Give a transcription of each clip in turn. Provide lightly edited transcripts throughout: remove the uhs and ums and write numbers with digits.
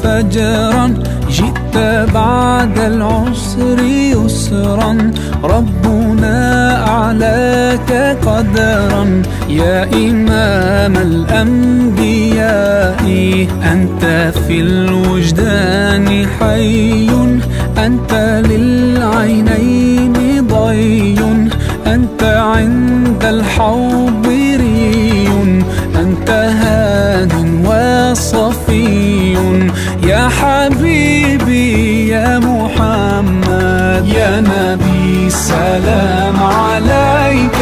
فجرا جئت بعد العسر يسرا ربنا أعلاك قدرا يا إمام الأنبياء أنت في الوجدان حي أنت للعينين ضي أنت عند الحوض ري أنت هاد وصفي يا حبيبي يا محمد يا نبي سلام عليك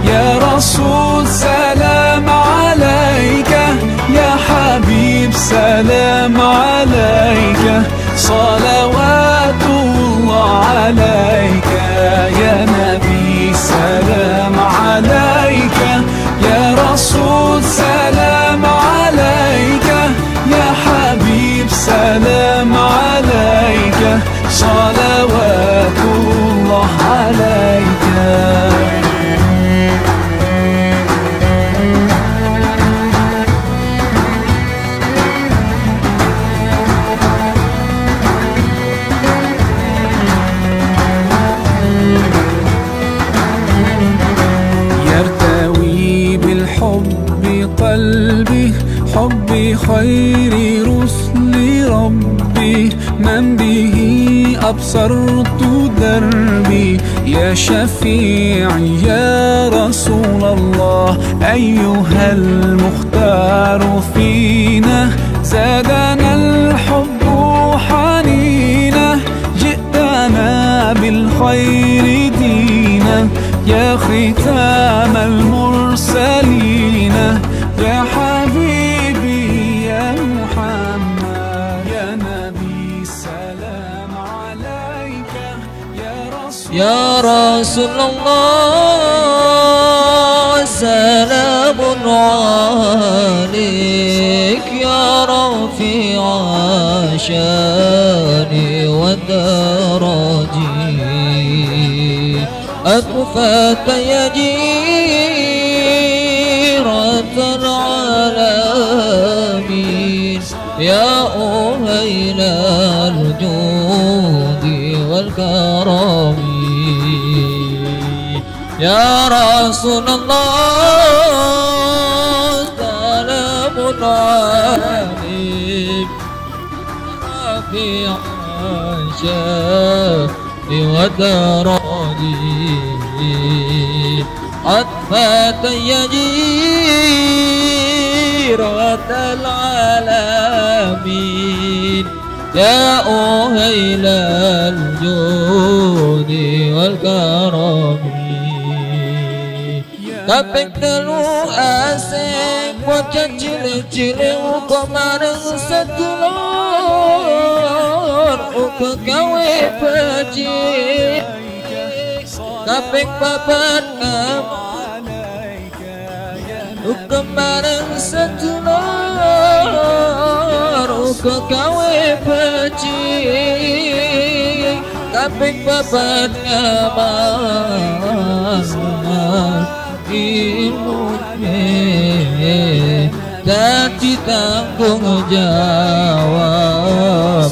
يا رسول سلام عليك يا حبيب سلام عليك صلوات الله عليك يا نبي سلام عليك يا رسول سلام عليك يا حبيب سلام عليك صلوات الله عليك يرتوي بالحب قلبي حب خير رسل ربي من به أبصرت دربي يا شفيعي يا رسول الله أيها المختار فينا زادنا الحب حنينا جئتنا بالخير دينا يا ختام المرسلين يا حبيبي يا محمد يا نبي سلام عليك يا رسول الله سلام عليك يا رفيع شاني ودرجي أكفاك يا جيرة العالمين يا أهيل الجود والكرم يا رسول الله سلام عليك رفيع شاني ودرجي عطفك يا جيرة العالمين يا أهيل الجود والكرم Kapek telu asik bocah cilik-cilik kemarin sedulur uga gawe becik kapek papat kemarin sedulur uga gawe becik kapek papat ngamal ilmunya dadi tanggung jawab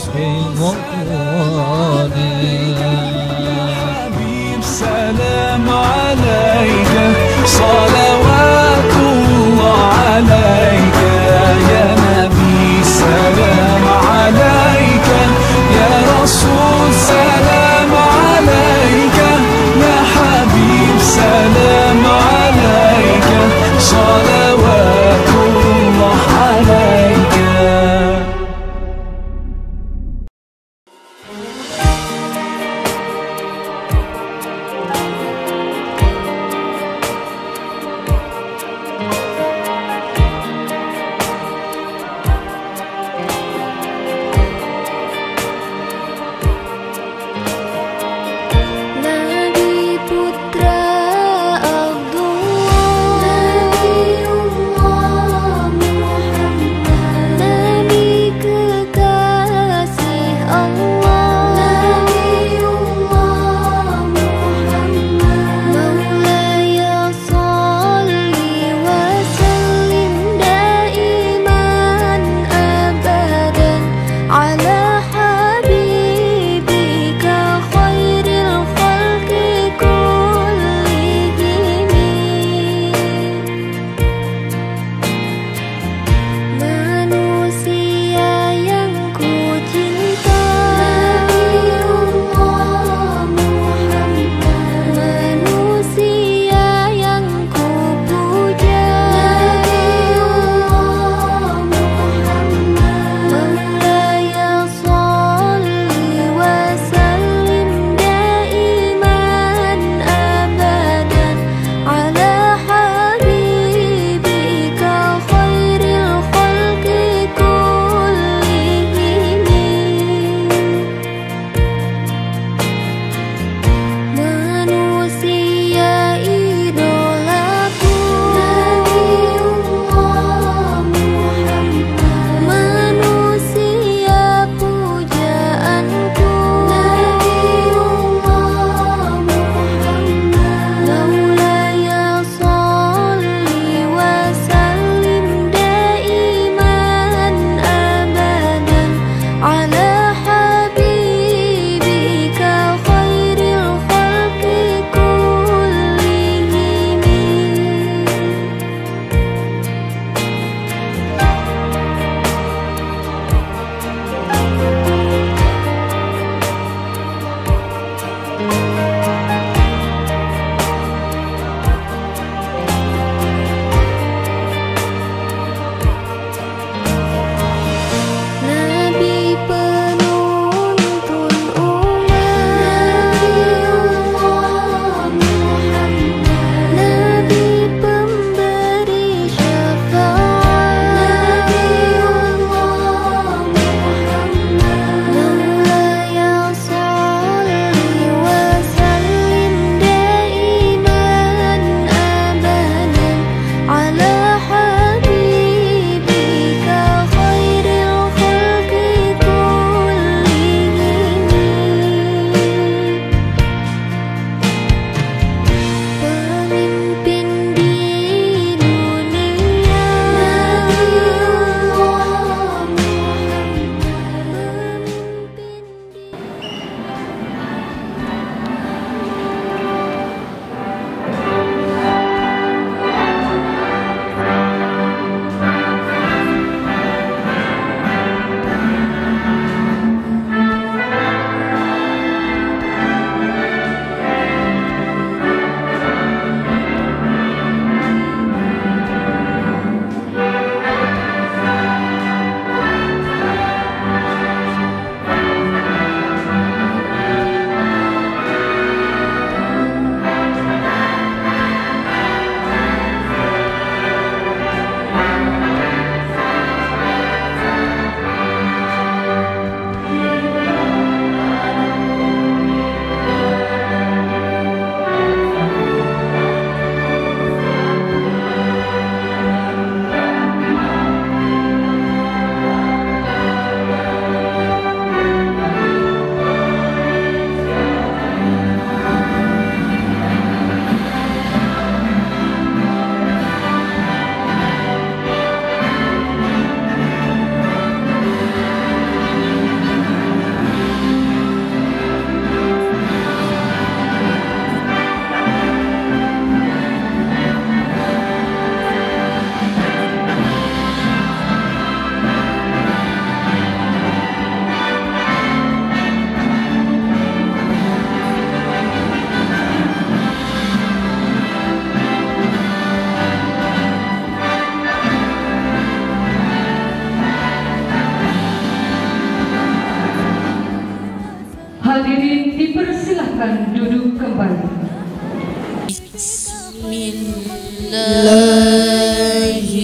wongkone Habib salam alaika salawatullah alaika ya nabi salam alaika ya rasul salam alaika ya habib salam صلوات الله عليك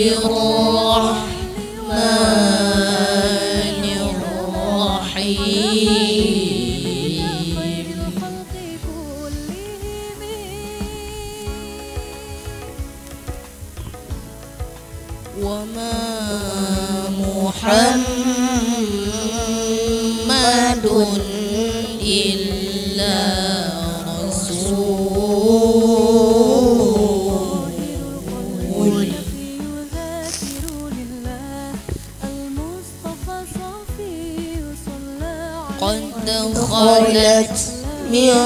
الرحمن الرحيم وما محمد إلا رسول قد خلت من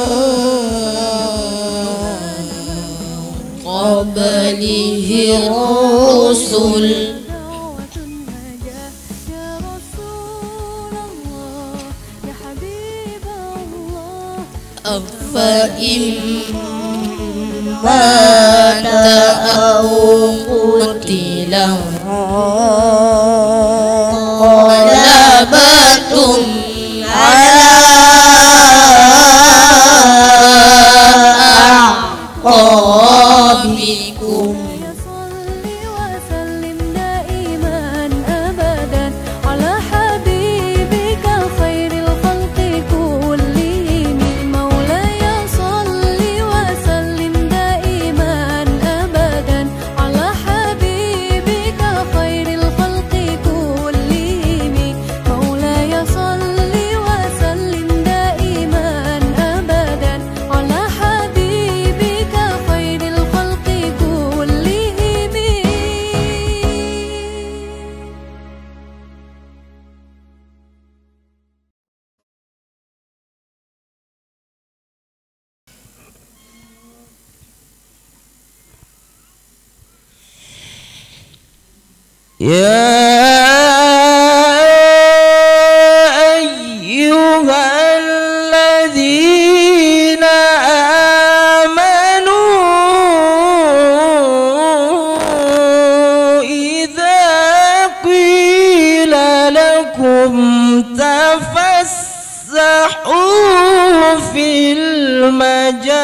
قبله الرسل أفإن مات أو قتل انقلبتم على أعقابكم يا أيها الذين آمنوا إذا قيل لكم تفسحوا في المجالس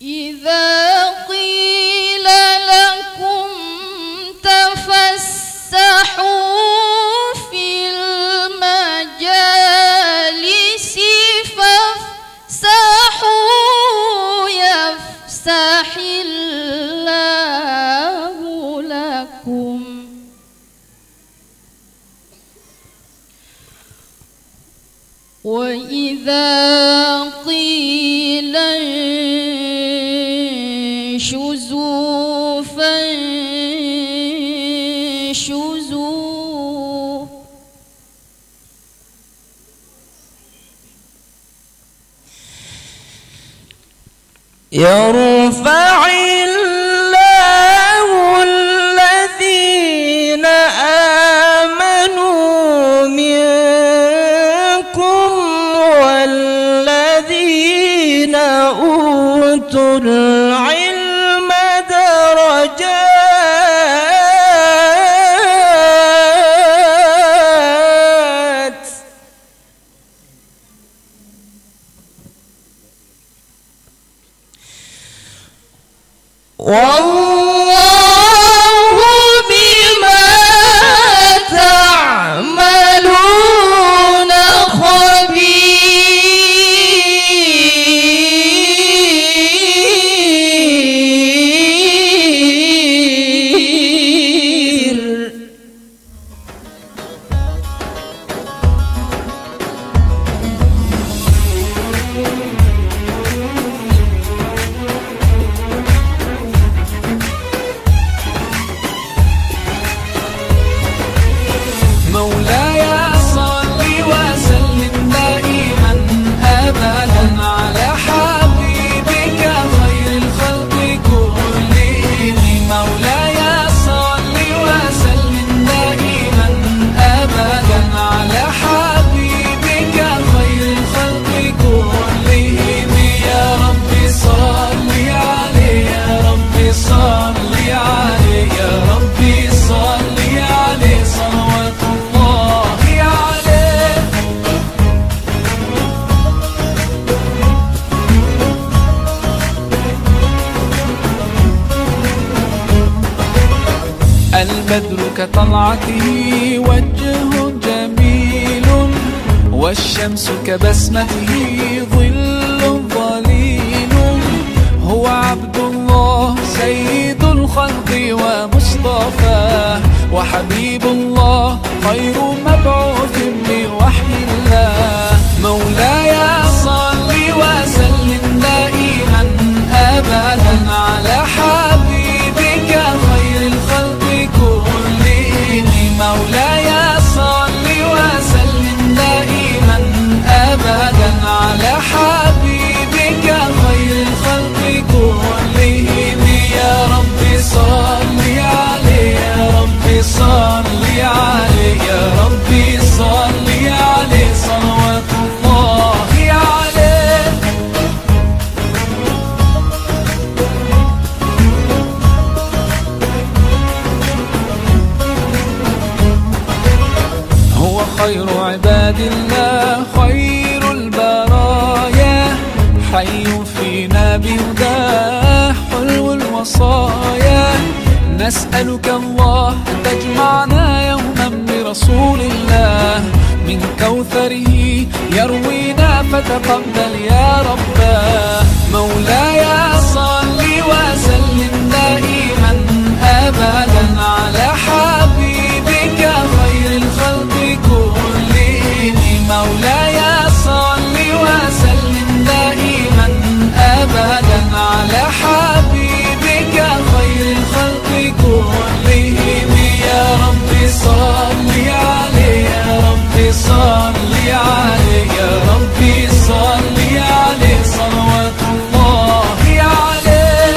إذا قيل لكم تفسحوا في المجالس فافسحوا يفسح الله لكم وإذا قيل انشزوا فانشزوا يرفع الله الذين آمنوا منكم والذين أوتوا العلم درجات والله بما تعملون خبير. كطلعته وجه جميل، والشمس كبسمته ظل ظليل. هو عبد الله سيد الخلق ومصطفاه، وحبيب الله خير مبعوث بوحي الله. مولاي صل وسلم دائما أبدا على حبيبك خير الخلق كلهم. مولاي صل وسلم دائما أبدا على حبيبك خير الخلق كلهم. يا رب صل عليه، يا رب صل عليه، يا رب صل عليه صلوات الله عليه. هو خير عباد الله خير البرايا، حي فينا بهداه حلو الوصايا. نسألك الله أن تجمعنا يوما برسول الله، من كوثره يروينا فتقبل يا رباه. مولاي صل وسلم دائما أبدا على حبيبك خير الخلق كلهم. مولاي صل وسلم دائما أبدا على حبيبك خير الخلق كلهم. يا رب صل عليه، يا رب صل عليه، يا رب صل عليه صلوات الله عليه.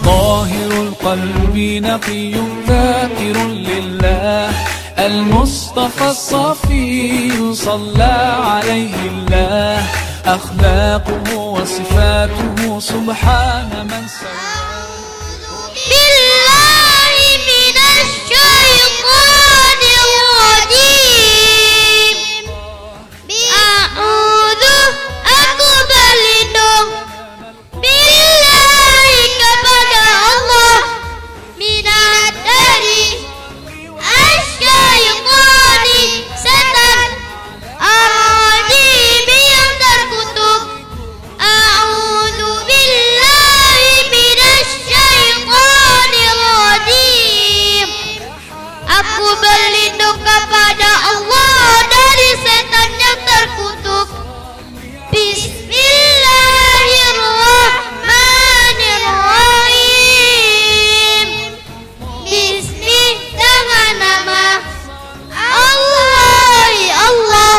طاهر القلب نقي ذاكر لله، المصطفى الصفي صلى عليه الله. أخلاقه وصفاته سبحان من سواه. بالله من الشيطان الرجيم. Aku berlindung billahi kepada Allah, minat dari asyaitani setan, ar-rajim yang terkutuk. A'udzu billahi minasyaitonir rajim. Aku berlindung kepada Allah dari setan yang terkutuk. Bismillahirrahmanirrahim. Bismillah dengan nama Allah, Allah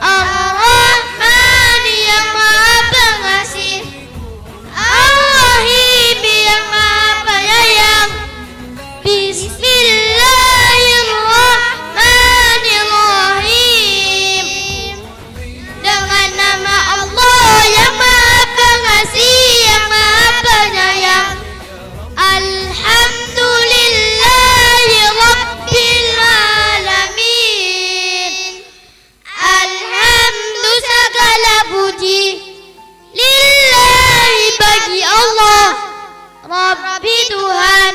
Ar-Rahman yang Maha Pengasih, Ar-Rahim yang Maha Penyayang. Bismillahirrahmanirrahim. Dengan nama Allah yang Maha Pengasih, yang Maha Penyayang. Alhamdulillahi Rabbil Alamin. Alhamdu segala puji lillahi bagi Allah, Rabbi Tuhan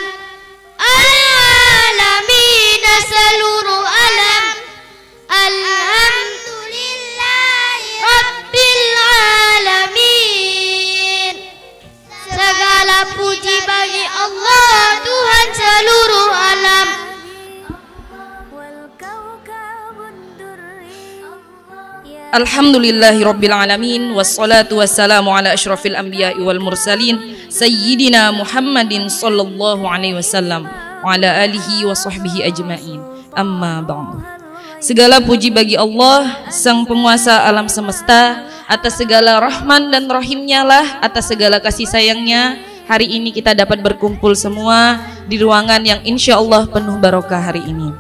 Al-Alamin seluruh alam. Alhamdulillahi Rabbil Alamin. Segala puji bagi Allah Tuhan seluruh alam. Alhamdulillahirabbil alamin, wassalatu wassalamu ala asyrafil anbiya'i wal mursalin sayyidina Muhammadin sallallahu alaihi wasallam wa ala alihi wa sahbihi ajmain. Amma ba'du. Segala puji bagi Allah, sang penguasa alam semesta, atas segala rahman dan rahimnya lah, atas segala kasih sayangnya. Hari ini kita dapat berkumpul semua di ruangan yang insya Allah penuh barokah hari ini.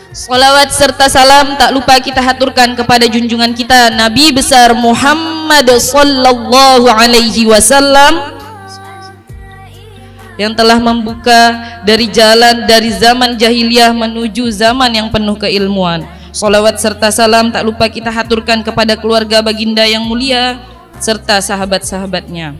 Salawat serta salam tak lupa kita haturkan kepada junjungan kita Nabi besar Muhammad sallallahu alaihi wasallam yang telah membuka dari jalan dari zaman jahiliyah menuju zaman yang penuh keilmuan. Salawat serta salam tak lupa kita haturkan kepada keluarga baginda yang mulia serta sahabat-sahabatnya.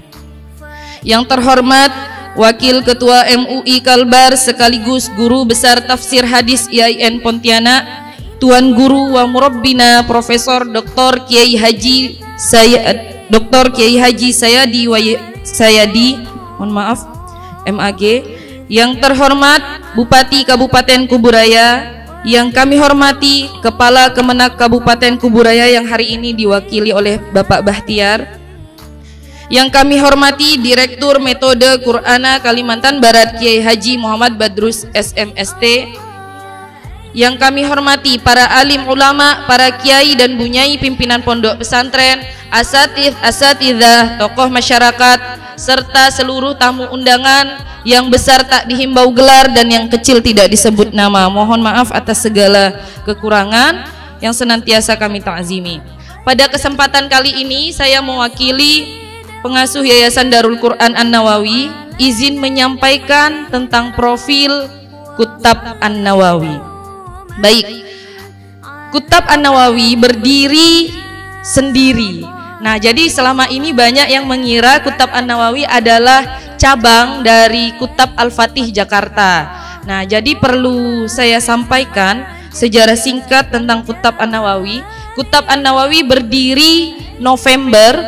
Yang terhormat Wakil Ketua MUI Kalbar sekaligus Guru Besar Tafsir Hadis IAIN Pontianak, Tuan Guru wa Murabbina Profesor Dr. Kiai Haji Sayadi, mohon maaf, MAG. Yang terhormat Bupati Kabupaten Kuburaya, yang kami hormati Kepala Kemenak Kabupaten Kuburaya yang hari ini diwakili oleh Bapak Bahtiar. Yang kami hormati Direktur Metode Qur'ana Kalimantan Barat Kiai Haji Muhammad Badrus SMST. Yang kami hormati para alim ulama, para kiai dan bunyai pimpinan pondok pesantren, asatidzah, tokoh masyarakat, serta seluruh tamu undangan yang besar tak dihimbau gelar dan yang kecil tidak disebut nama. Mohon maaf atas segala kekurangan yang senantiasa kami ta'zimi. Pada kesempatan kali ini saya mewakili pengasuh Yayasan Darul Quran An-Nawawi izin menyampaikan tentang profil Kutab An-Nawawi. Baik, Kutab An-Nawawi berdiri sendiri. Nah, jadi selama ini banyak yang mengira Kutab An-Nawawi adalah cabang dari Kutab Al-Fatih Jakarta. Nah, jadi perlu saya sampaikan sejarah singkat tentang Kutab An-Nawawi. Kutab An-Nawawi berdiri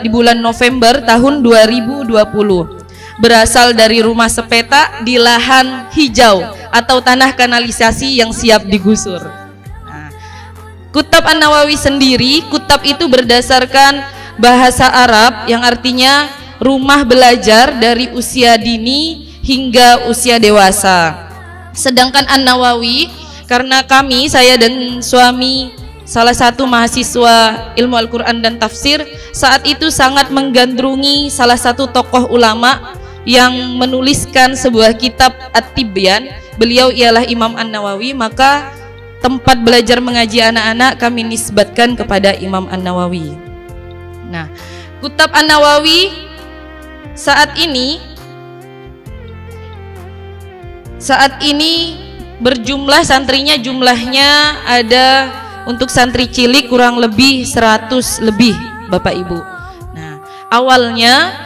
di bulan November tahun 2020. Berasal dari rumah sepeta di lahan hijau atau tanah kanalisasi yang siap digusur. Nah, Kutab An-Nawawi sendiri, kutab itu berdasarkan bahasa Arab yang artinya rumah belajar dari usia dini hingga usia dewasa. Sedangkan An-Nawawi, karena saya dan suami salah satu mahasiswa ilmu Al-Quran dan tafsir, saat itu sangat menggandrungi salah satu tokoh ulama yang menuliskan sebuah kitab At-Tibyan. Beliau ialah Imam An-Nawawi, maka tempat belajar mengaji anak-anak kami nisbatkan kepada Imam An-Nawawi. Nah, Kutab An-Nawawi saat ini berjumlah santrinya, jumlahnya ada untuk santri cilik kurang lebih 100 lebih Bapak Ibu. Nah, awalnya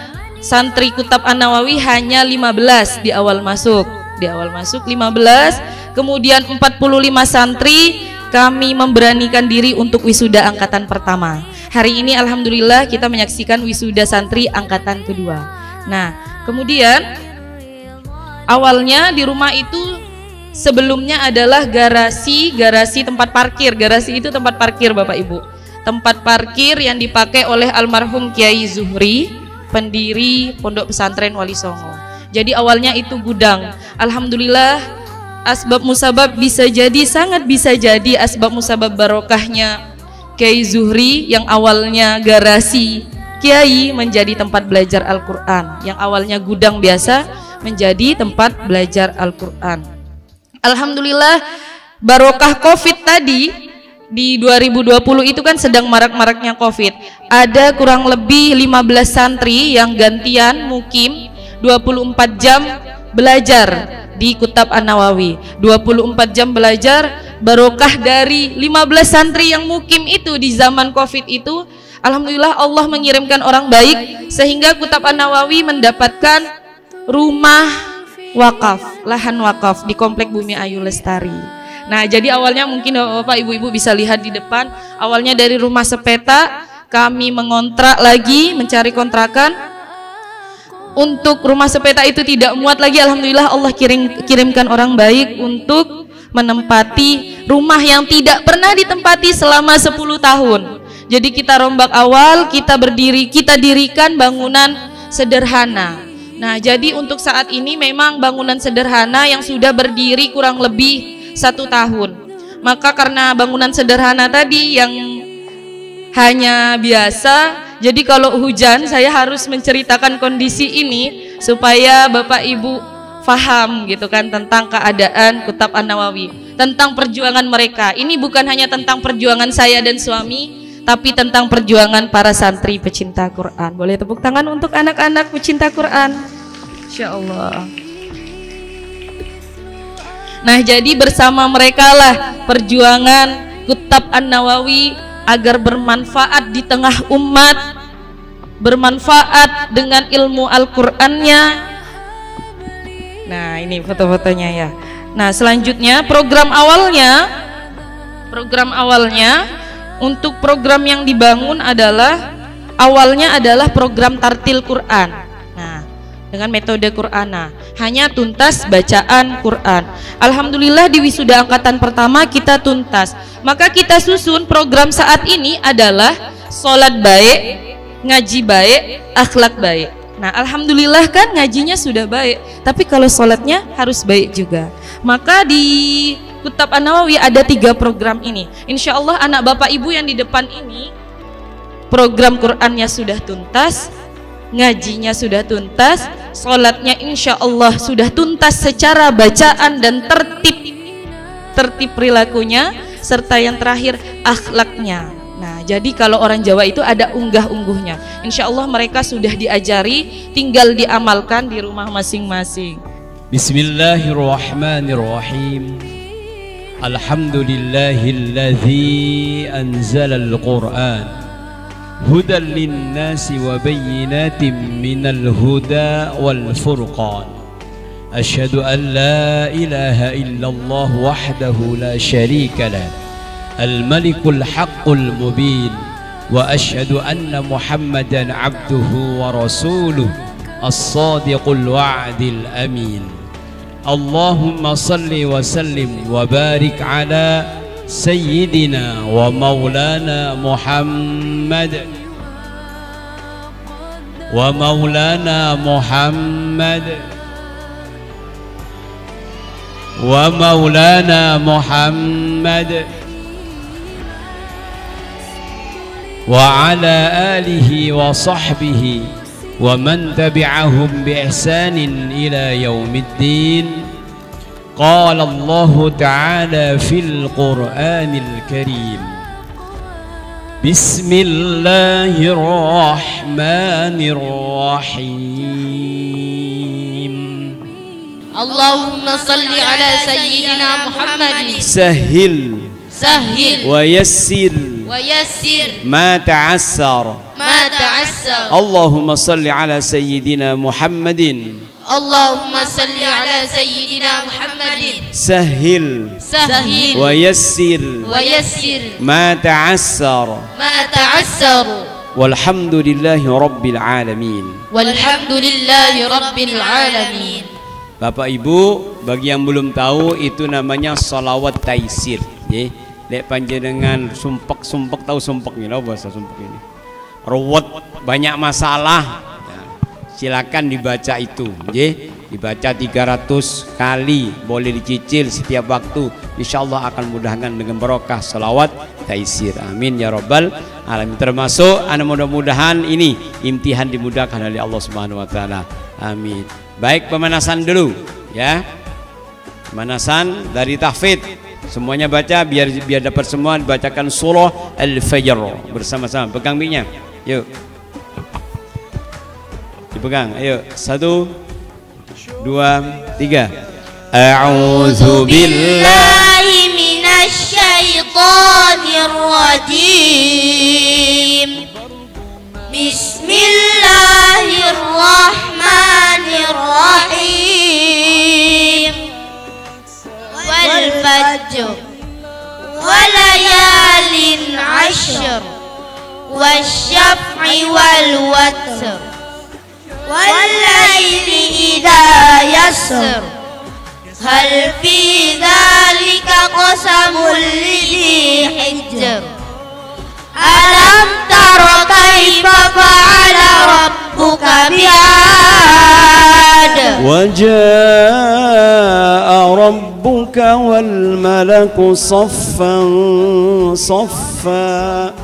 santri Kutab An-Nawawi hanya 15 di awal masuk 15, kemudian 45 santri kami memberanikan diri untuk wisuda angkatan pertama. Hari ini alhamdulillah kita menyaksikan wisuda santri angkatan kedua. Nah, kemudian awalnya di rumah itu sebelumnya adalah garasi tempat parkir. Garasi itu tempat parkir Bapak Ibu. Tempat parkir yang dipakai oleh almarhum Kiai Zuhri, pendiri Pondok Pesantren Wali Songo. Jadi awalnya itu gudang. Alhamdulillah asbab musabab sangat bisa jadi asbab musabab barokahnya Kiai Zuhri yang awalnya garasi Kiai menjadi tempat belajar Al-Quran. Yang awalnya gudang biasa menjadi tempat belajar Al-Quran. Alhamdulillah barokah Covid tadi di 2020 itu kan sedang marak-maraknya Covid. Ada kurang lebih 15 santri yang gantian mukim 24 jam belajar di Kutab An-Nawawi. 24 jam belajar, barokah dari 15 santri yang mukim itu di zaman Covid itu. Alhamdulillah Allah mengirimkan orang baik sehingga Kutab An-Nawawi mendapatkan rumah wakaf, lahan wakaf di Komplek Bumi Ayu Lestari. Nah, jadi awalnya mungkin Bapak Ibu-ibu bisa lihat di depan, awalnya dari rumah sepeta kami mengontrak lagi, mencari kontrakan. Untuk rumah sepeta itu tidak muat lagi, alhamdulillah Allah kirimkan orang baik untuk menempati rumah yang tidak pernah ditempati selama 10 tahun. Jadi kita rombak awal, kita dirikan bangunan sederhana. Nah, jadi untuk saat ini memang bangunan sederhana yang sudah berdiri kurang lebih 1 tahun. Maka karena bangunan sederhana tadi yang hanya biasa, jadi kalau hujan saya harus menceritakan kondisi ini supaya Bapak Ibu faham gitu kan tentang keadaan Kutab An-Nawawi, tentang perjuangan mereka. Ini bukan hanya tentang perjuangan saya dan suami, tapi tentang perjuangan para santri pecinta Quran. Boleh tepuk tangan untuk anak-anak pecinta Quran. Insya Allah. Nah, jadi bersama mereka lah perjuangan Kitab An-Nawawi agar bermanfaat di tengah umat, bermanfaat dengan ilmu Al-Qur'annya. Nah, ini foto-fotonya ya. Nah, selanjutnya program awalnya untuk program yang dibangun awalnya adalah program tartil Quran. Nah, dengan metode Qur'ana, hanya tuntas bacaan Quran. Alhamdulillah di wisuda angkatan pertama kita tuntas. Maka kita susun program saat ini adalah sholat baik, ngaji baik, akhlak baik. Nah, alhamdulillah kan ngajinya sudah baik, tapi kalau sholatnya harus baik juga. Maka di Kitab An-Nawawi ada 3 program ini. Insya Allah anak bapak ibu yang di depan ini program Qur'annya sudah tuntas, ngajinya sudah tuntas, sholatnya insya Allah sudah tuntas secara bacaan dan tertib perilakunya, serta yang terakhir akhlaknya. Nah, jadi kalau orang Jawa itu ada unggah-ungguhnya. Insya Allah mereka sudah diajari, tinggal diamalkan di rumah masing-masing. Bismillahirrahmanirrahim. Alhamdulillahilladzi anzalal Qur'an hudan linnasi wa bayyinatin minal huda wal furqan. Asyhadu an la ilaha illallah wahdahu la syarika lah, al-malikul haqqul mubin, wa asyhadu anna Muhammadan abduhu wa rasuluh as-sadiqul wa'dil amin. Allahumma salli wa sallim wa barik ala sayyidina wa maulana Muhammad wa maulana Muhammad wa maulana Muhammad wa ala alihi wa sahbihi wa man tabi'ahum bi ihsanin ila yaumiddin. Qala Allah ta'ala fil Qur'anil Karim, Bismillahirrahmanirrahim. Allahumma salli ala sayyidina Muhammadin. Sahil wa yassir ma ta'assar. Allahumma salli ala sayyidina Muhammadin. Allahumma salli ala sayyidina Muhammadin. Sahil wa yassir ma ta'assar. Walhamdulillahi rabbil alamin. Bapak Ibu, bagi yang belum tahu, itu namanya sholawat taisir. Lek panjenengan sumpek tahu sumpek ini, bahasa sumpek ini. Ruwet, banyak masalah. Silakan dibaca itu, dibaca 300 kali, boleh dicicil setiap waktu. Insyaallah akan mudahkan dengan barokah salawat taisir. Amin ya rabbal alamin. Termasuk mudah-mudahan ini imtihan dimudahkan oleh Allah Subhanahu wa taala. Amin. Baik, pemanasan dulu ya. Pemanasan dari tahfidz. Semuanya baca biar dapat semua, dibacakan surah Al-Fajr bersama-sama. Pegang mic-nya. Yuk. Dipegang, ayo 1, 2, 3. A'udzu billahi minasy syaithanir rajim. Bismillahirrahmanirrahim. Wal fajr wa layalin 'ashr wasyaf'i wal watr wallaili idza yasr hal fi dzalika qasamul lidhi hijr alam tara kaifa fa'ala rabbuka bi'ad wa jaa'a rabbuka wal malaku saffan saffa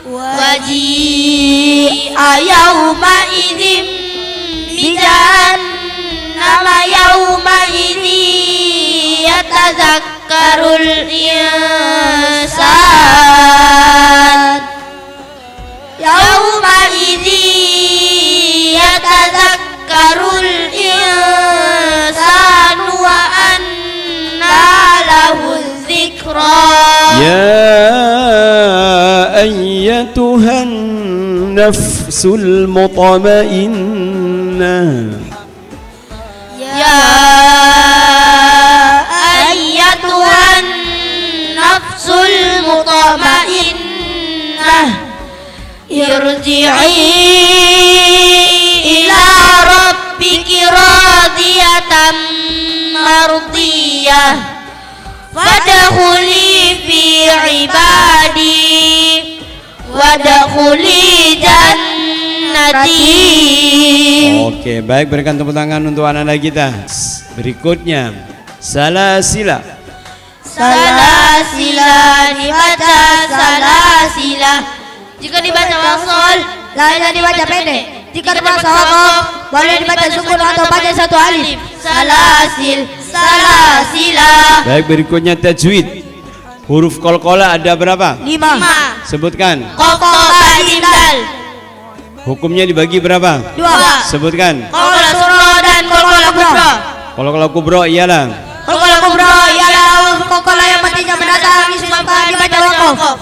wa waji'a yawma idzin bijannama yawma idzi yatazakkarul insan yawma nafsul mutmainnah. Ya ayyatuhan nafsul mutmainnah, irji'i ila rabbiki radiyatan mardiyah, fadkhuli fi ibadi wadkhuli jannati. Oke, baik, berikan tepuk tangan untuk anak-anak kita. Berikutnya salasila. Salasila dibaca salasila. Jika dibaca wasol, lainnya dibaca pendek. Jika dibaca wakof, boleh dibaca sukun atau pakai satu alif. Salasil, salasila. Baik, berikutnya tajwid. Huruf qalqalah ada berapa? 5. Sebutkan. Qalqalah dal. Hukumnya dibagi berapa? 2. Sebutkan. Qalqalah surah dan qalqalah kubra. Qalqalah kubra ialah Qalqalah kubra ialah huruf qalqalah yang matinya mendatang disebabkan dibaca wakof.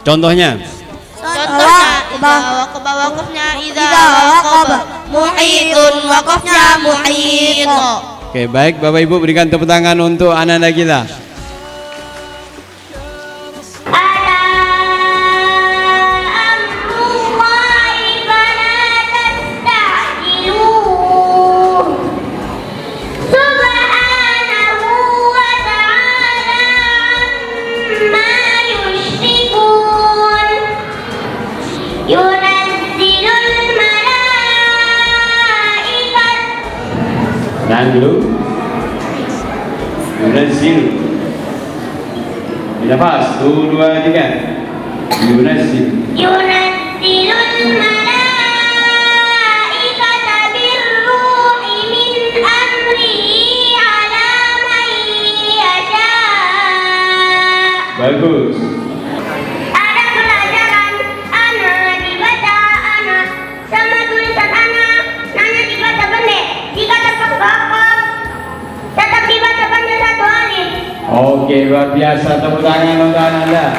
contohnya. Contohnya wakofnya idza waqab, muhitun wakofnya muhit. Oke, baik Bapak Ibu, berikan tepuk tangan untuk anak-anak kita. Tahan dulu. Yunazil. Nafas. 1, 2, 3. Yunazil. Yunazzilul malaikata birruhi min amrihi ala man yasha. Bagus. Ada pelajaran anak dibaca anak sama tulisan anak, nanya dibaca pendek. Jika terpaksa tetap dibaca panjang satu alif. Oke, luar biasa, tepuk tangan untuk Anda.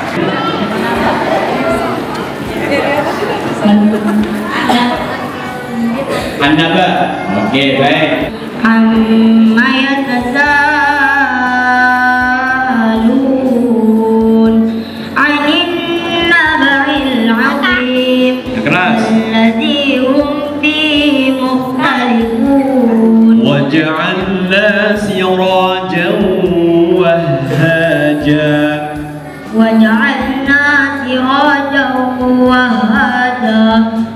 An-Naba. Oke, baik. Amma yatasaalun 'anil naba'il 'azim Keras. alladzi hum fihi mukhtalifun. Waj'alna sirajan wahhaja. Waj'alna sirajan wahhaja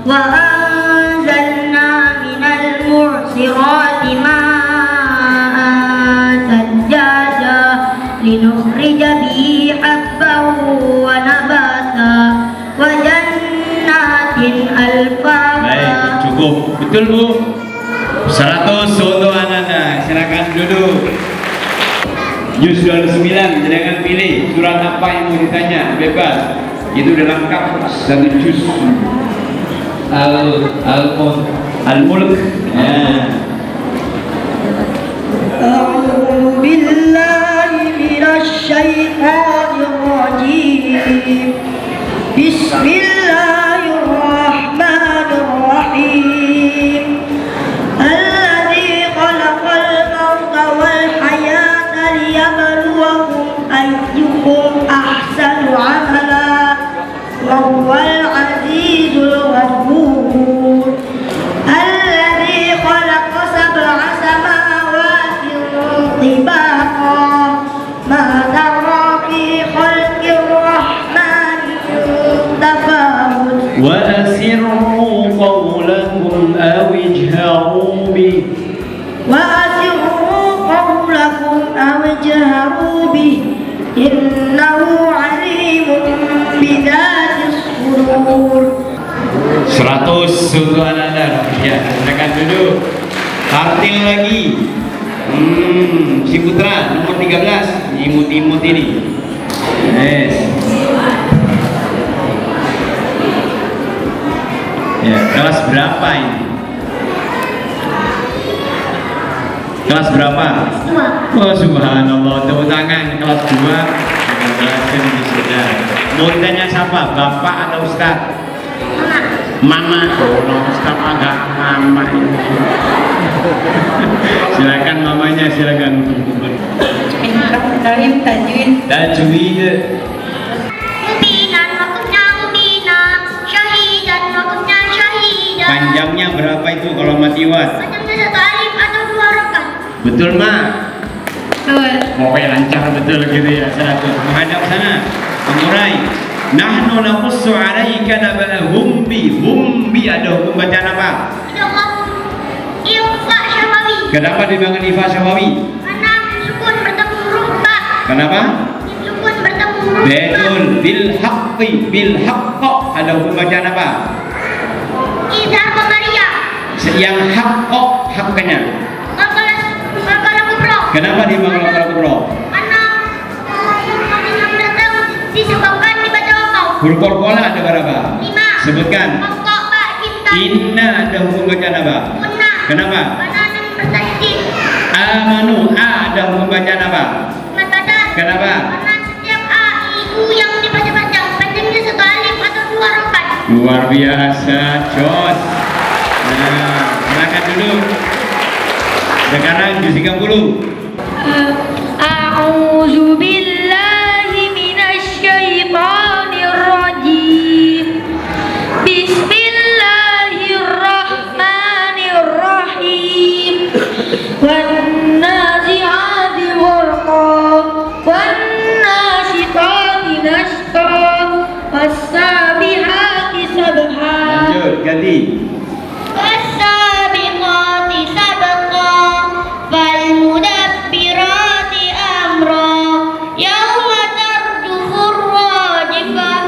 wa anzalna minal mu'sirati ma'an sajjaja linukhrija bihi habban wa nabata wa jannatin alfafa. Baik, cukup. Betul, Bu? 100 untuk anak-anak. Silakan duduk. Juz 29, jangan pilih surat apa yang mau ditanya, bebas. Itu udah lengkap, 1 juz. Al-Mulk. A'udzu billahi minasy syaithanir rajim. Bismillahirrahmanirrahim. Alladzi khalaqal mauta wal hayata liyabluwakum ayyukum ahsanu amala wa huwal azizul ghafur. Alladzi khalaqa sab'a samawati tibaqa ma tara fi khalqir rahmani tafawut. Wa asirru qawlakum aw ijharu bih. وأسروا قولكم أو اجهروا به إنه عليم بذات الصدور. 100 untuk anak-anak. Ya, silakan duduk. Tartil lagi. Si Putra nomor 13. Imut-imut ini. Yes. Ya, kelas berapa ini? Kelas berapa? 2. Oh, subhanallah, tepuk tangan. Kelas 2. Berhasil sudah. Mau ditanya siapa? Bapak atau Ustaz? Mama, Mustafa agak mama ini. Silakan mamanya, silakan. Tajwid. Tajwid. Mubinan maksudnya mubinan, syahidan maksudnya syahidan. Panjangnya berapa itu kalau matiwas? Panjangnya 1 alif atau 2 harakat. Betul, Ma? Betul. Oh, lancar betul gitu ya. 100. Menghadap sana. Mengurai. Nahnu naqussu 'alaika naba'ahum bi ada hukum bacaan apa? Ifa syafawi. Kenapa dibangun Ifa Syafawi? Karena sukun bertemu huruf ba. Kenapa? Sukun bertemu huruf ba. Betul. Bil haqq ada hukum bacaan apa? Izhar Bamaria. Yang haknya. Makalah kubro. Kenapa dibangun kalau kubro? Karena yang datang disebabkan dibaca wakau. Huruf qalqalah ada berapa? 5. Sebutkan. Wakau ba intan. Inna ada hukum bacaan apa? Punna. Kenapa? Karena yang bertasydid. Amanu ada hukum bacaan apa? Matadan. Kenapa? Karena setiap a, i, u yang dibaca-baca panjangnya 1 alif atau 2 harakat. Luar biasa, Jos. Nah, silakan dulu. Sekarang juz 30. A'udzu billahi minasy syaithanir rajim. Bismillahirrahmanirrahim. Wan nazi'ati gharqa, wan nasyitati nashqa, was-sabihati sabha. Lanjut, ganti. Was-sabiqati sabqa, fal-mudabbirati amra, yauma tarjufur rajifah,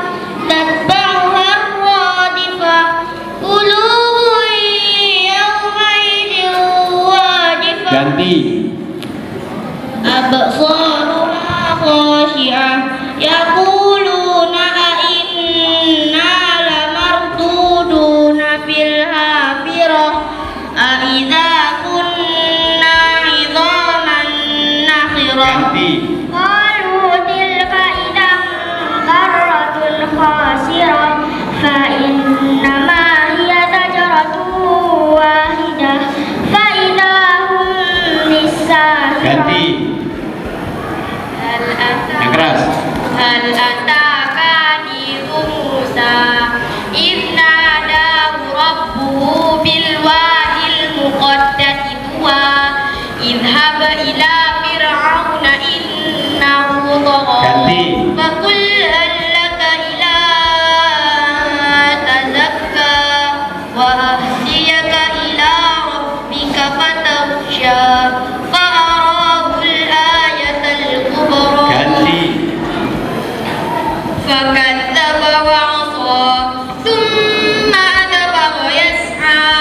tatba'uha ar-radifah, qulubun yawmaidin wajifah. Ganti. Absaruha khashi'ah, yaquluna a'inna lamarduduna fil hafirah, a'idza kunna 'idhaman nakhirah. Ganti. Qalu tilka idzan karratun khasirah, fa innama hiya zajratun wahidah, fa idza hum bis-sahirah. Ganti. Yang keras. Hal ataka hadithu Musa idh nadahu rabbuhu bil wadil muqaddasi tuwa idhhab ila fir'auna innahu tagha. Ganti. Faqul hal laka ila tazakka wa ahdiyaka ila rabbika fatakhsha fa'arahu al-ayatal kubra. Ganti. فكذب وعصى ثم أدبر يسعى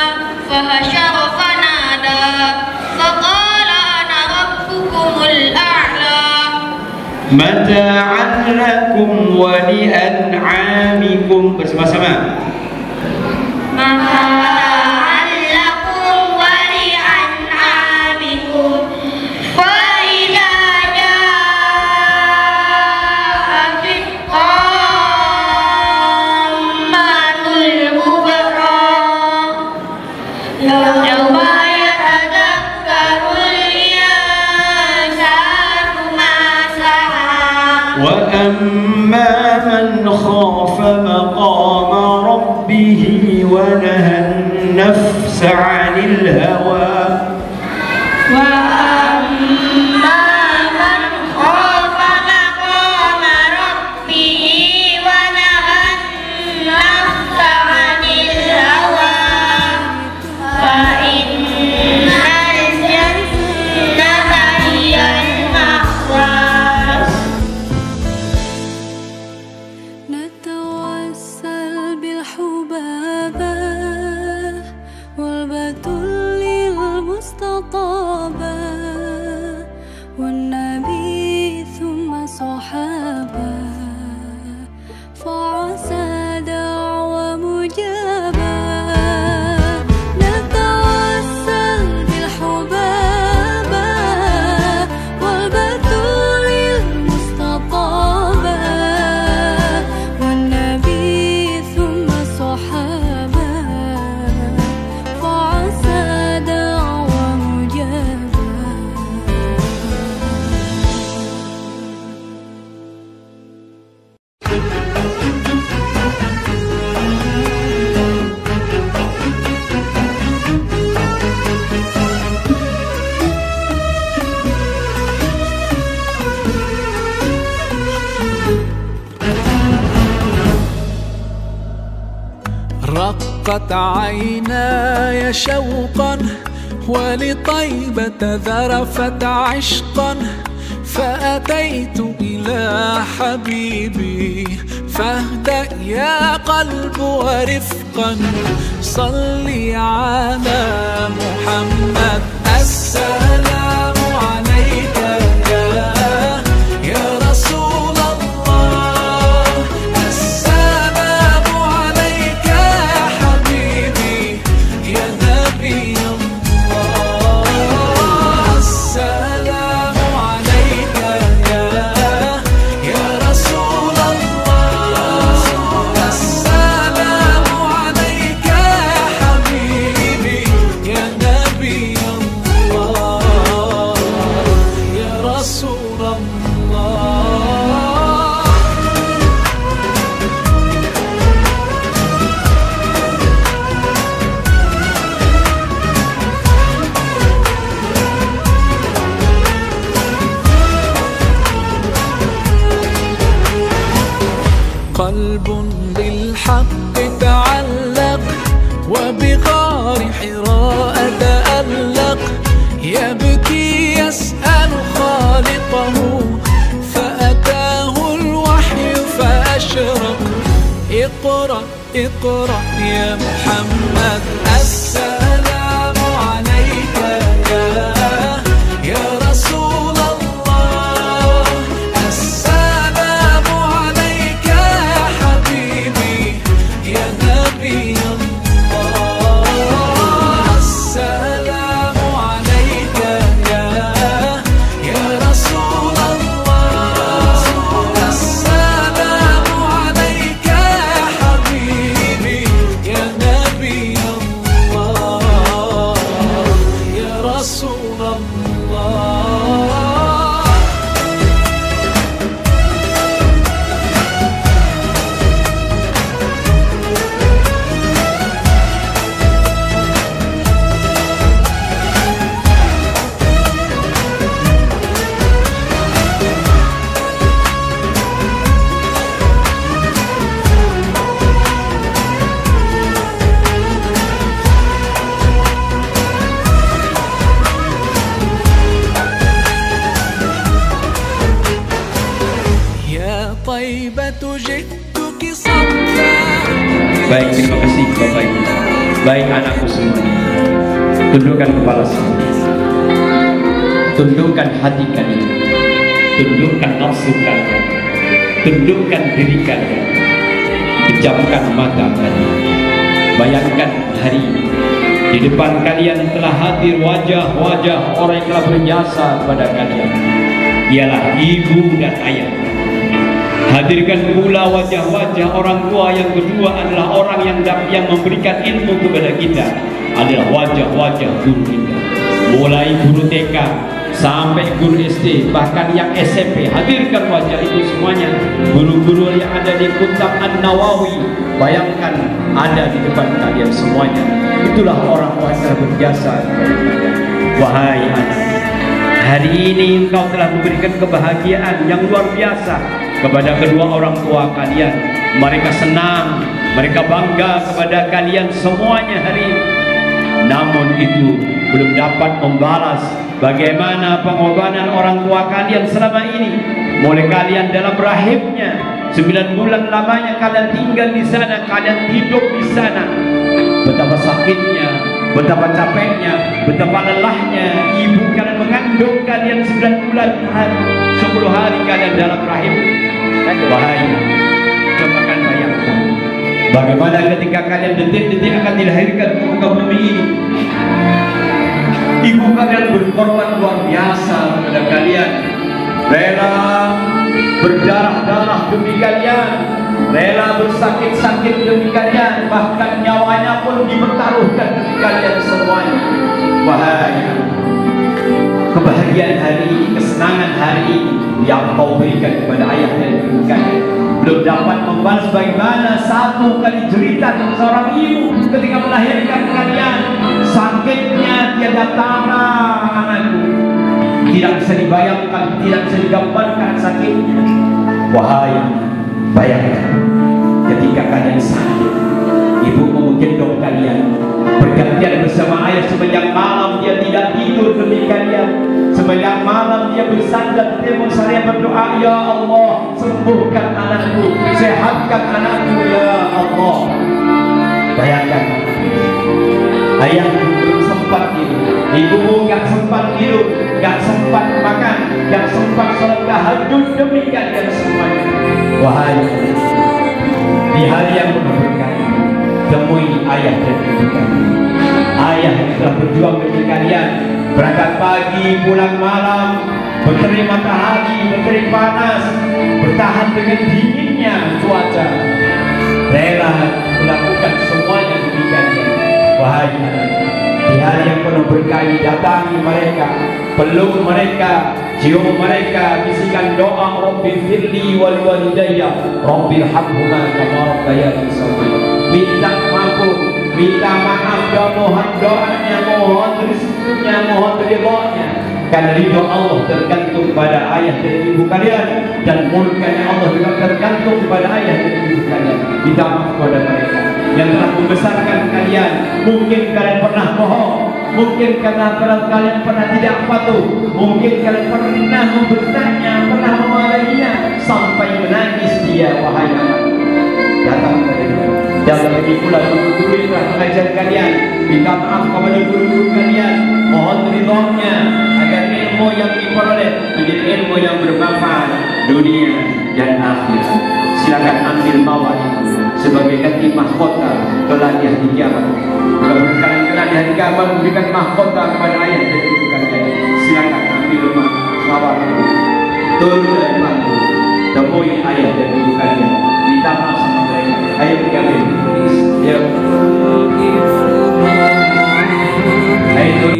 فحشر فنادى فقال أنا ربكم الأعلى. Mata'an lakum wa li'an'amikum. Bersama-sama. متاعا لكم ولأنعامكم فإذا جاءت الطامة الكبرى يوم يتذكر الإنسان ما سعى. Wa amma man khafa maqama rabbih wa nahan nafsa 'anil hawa. وأما من خاف مقام ربه ونهى النفس عن الهوى فإن الجنة هي المأوى. نتوسل بالحبابة والبتول المستطابة والنبي ثم صحابة فعسى دعوة مجابة. نتوسل بالحبابة والبتول المستطابة والنبي ثم صحابة ضاقت عيناي شوقا ولطيبة ذرفت عشقا فأتيت إلى حبيبي فاهدأ يا قلب ورفقا صلي على محمد. السلام عليك يا رسول الله، السلام عليك يا حبيبي يا نبي الله، السلام عليك يا رسول الله، السلام عليك يا حبيبي يا نبي الله يا رسول الله. قلب بالحق تعلق وبغار حراء تألق يبكي يسأل خالقه فأتاه الوحي فأشرق. اقرأ اقرأ يا محمد. السلام عليك يا رسول الله، السلام عليك يا حبيبي يا نبي الله، السلام عليك يا رسول الله، السلام عليك يا حبيبي يا نبي الله يا رسول الله. يا طيبة جئتك صفا. Baik, terima kasih Bapak Ibu. Baik anakku semua, tundukkan kepala semua, tundukkan hati kalian, tundukkan nafsu kalian, tundukkan diri kalian, pejamkan mata kalian. Bayangkan hari ini di depan kalian telah hadir wajah-wajah orang yang telah berjasa kepada kalian, ialah ibu dan ayah. Hadirkan pula wajah-wajah orang tua yang kedua adalah orang yang memberikan ilmu kepada kita, adalah wajah-wajah guru kita, mulai guru TK sampai guru SD, bahkan yang SMP. Hadirkan wajah itu semuanya, guru-guru yang ada di Kutab An-Nawawi. Bayangkan ada di depan kalian semuanya. Itulah orang-orang yang berjasa kepada kalian. Wahai anak, hari ini engkau telah memberikan kebahagiaan yang luar biasa kepada kedua orang tua kalian. Mereka senang, mereka bangga kepada kalian semuanya hari ini. Namun itu belum dapat membalas bagaimana pengorbanan orang tua kalian selama ini. Mulai kalian dalam rahimnya 9 bulan lamanya kalian tinggal di sana, kalian hidup di sana. Betapa sakitnya, betapa capeknya, betapa lelahnya ibu kalian mengandung kalian 9 bulan 10 hari kalian dalam rahim. Bahaya. Coba kan bayangkan bagaimana ketika kalian detik-detik akan dilahirkan ke muka bumi ini. Ibu kalian berkorban luar biasa kepada kalian, rela berdarah-darah demi kalian, rela bersakit-sakit demi kalian, bahkan nyawanya pun dipertaruhkan demi kalian semuanya. Bahaya. Kebahagiaan hari ini, kesenangan hari ini yang kau berikan kepada ayah dan ibu kalian belum dapat membalas bagaimana satu kali cerita seorang ibu ketika melahirkan kalian. Sakitnya tiada tara anakku, tidak bisa dibayangkan, tidak bisa digambarkan sakitnya. Wahai, bayangkan ketika kalian sakit, Ibu mau gendong kalian bergantian bersama ayah. Sepanjang malam dia tidak tidur demi kalian. Sepanjang malam dia bersandar di tembok saya berdoa, ya Allah sembuhkan anakku, sehatkan anakku ya Allah. Bayangkan, ayah belum sempat tidur, ibu gak sempat tidur, gak sempat makan, gak sempat sholat tahajud demi kalian semuanya. Wahai, di hari yang penuh berkah, temui ayah dan ibu kalian. Ayah yang telah berjuang demi kalian, berangkat pagi, pulang malam, berterik matahari, berterik panas, bertahan dengan dinginnya cuaca, rela melakukan semuanya demi kalian. Wahai anak, di hari yang penuh berkah ini datangi mereka, peluk mereka, cium mereka, bisikan doa, Rabbi firli wal walidayya, Rabbi irhamhuma kama rabbayani shaghira. Minta ampun, minta maaf, dan mohon doanya, mohon restunya, mohon ridhonya. Karena ridho Allah tergantung pada ayah dan ibu kalian, dan murkanya Allah juga tergantung pada ayah dan ibu kalian. Minta maaf kepada mereka yang telah membesarkan kalian. Mungkin kalian pernah bohong, mungkin karena kalian pernah tidak patuh, mungkin kalian pernah membentaknya, pernah memarahinya sampai menangis dia. Wahai anak, datang kepada dia. Dan lagi pula guru-guru yang telah mengajar kalian, minta maaf kepada guru-guru kalian, mohon ridhonya agar ilmu yang diperoleh menjadi ilmu yang bermanfaat dunia dan akhirat. Silakan ambil mawar sebagai ganti mahkota kelak di hari kiamat. Kalau kalian kelak di hari kiamat memberikan mahkota kepada ayah dan ibu kalian, silakan ambil mawar, turun dari bangku, temui ayah dan ibu kalian, minta maaf sama mereka. Ayo kita tulis, ya. Ayo.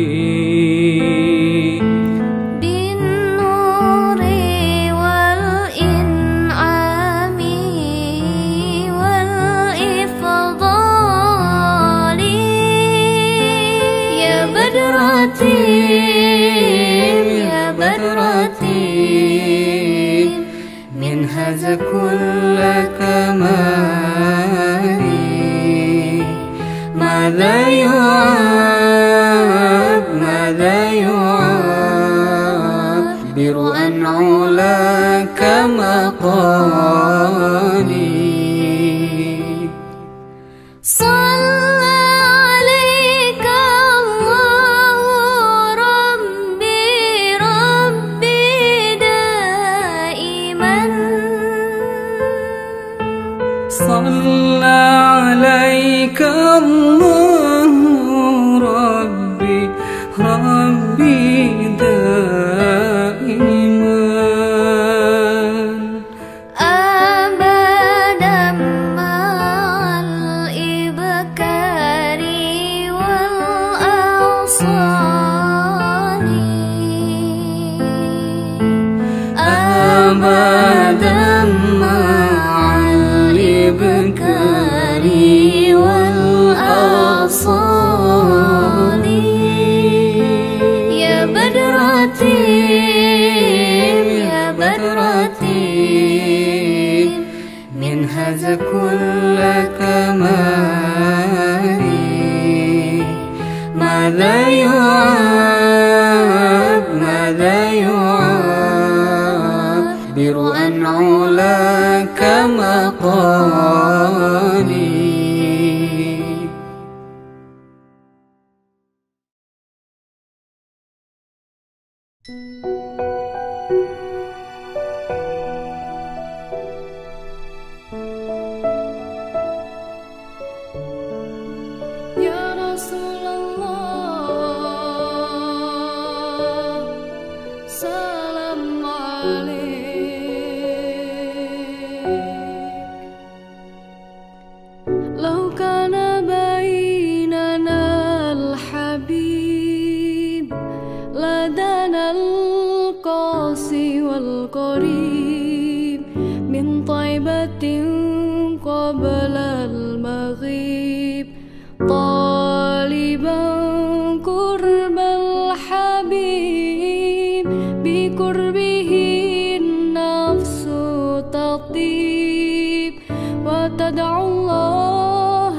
كل كمالي ماذا يعبر عن علاك مقالي صلى عليك الله ربي دائما أبدا مع الإبكار والأوصال أبدا الإبكار والأصال يا بدرتي من هذا كل كمالي ماذا يعبر عن علاك مقالي Ya Rasulullah, salam alaik. Lau kana bainana al-habib ladana al-qasi wal-qarib min taibatin qabla al-maghrib طالبا قرب الحبيب بقربه النفس تطيب وتدعو الله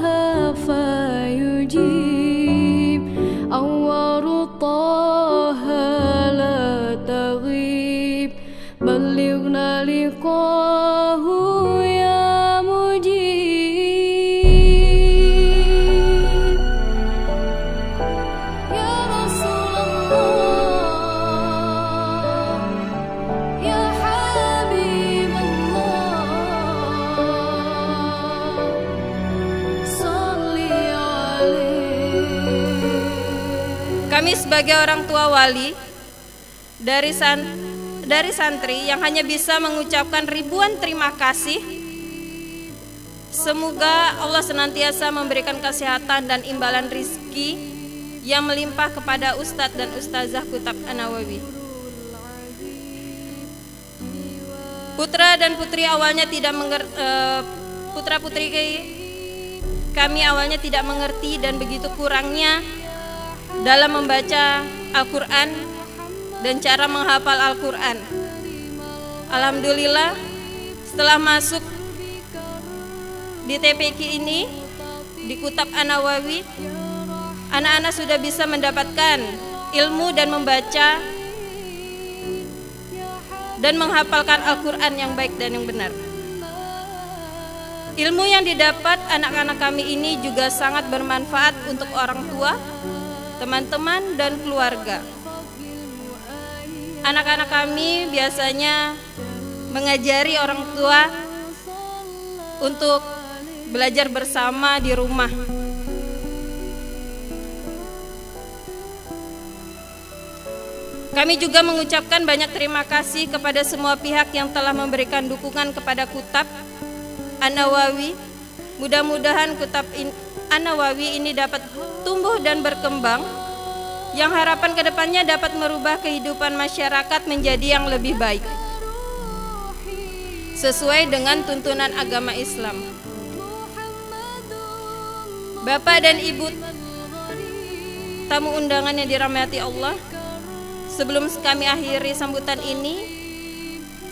ya mujib, ya Rasulullah, ya Habiballah, salli alaihi. Kami sebagai orang tua wali dari santri yang hanya bisa mengucapkan ribuan terima kasih. Semoga Allah senantiasa memberikan kesehatan dan imbalan rizki yang melimpah kepada Ustadz dan Ustazah Kutab An-Nawawi. Putra dan putri awalnya tidak putra-putri kami awalnya tidak mengerti dan begitu kurangnya dalam membaca Al-Quran dan cara menghafal Al-Quran. Alhamdulillah, setelah masuk di TPQ ini, di Kutab An-Nawawi, anak-anak sudah bisa mendapatkan ilmu dan membaca dan menghafalkan Al-Quran yang baik dan yang benar. Ilmu yang didapat anak-anak kami ini juga sangat bermanfaat untuk orang tua, teman-teman, dan keluarga. Anak-anak kami biasanya mengajari orang tua untuk belajar bersama di rumah. Kami juga mengucapkan banyak terima kasih kepada semua pihak yang telah memberikan dukungan kepada Kutab An-Nawawi. Mudah-mudahan Kutab An-Nawawi ini dapat tumbuh dan berkembang, yang harapan kedepannya dapat merubah kehidupan masyarakat menjadi yang lebih baik, sesuai dengan tuntunan agama Islam. Bapak dan Ibu tamu undangan yang dirahmati Allah, sebelum kami akhiri sambutan ini,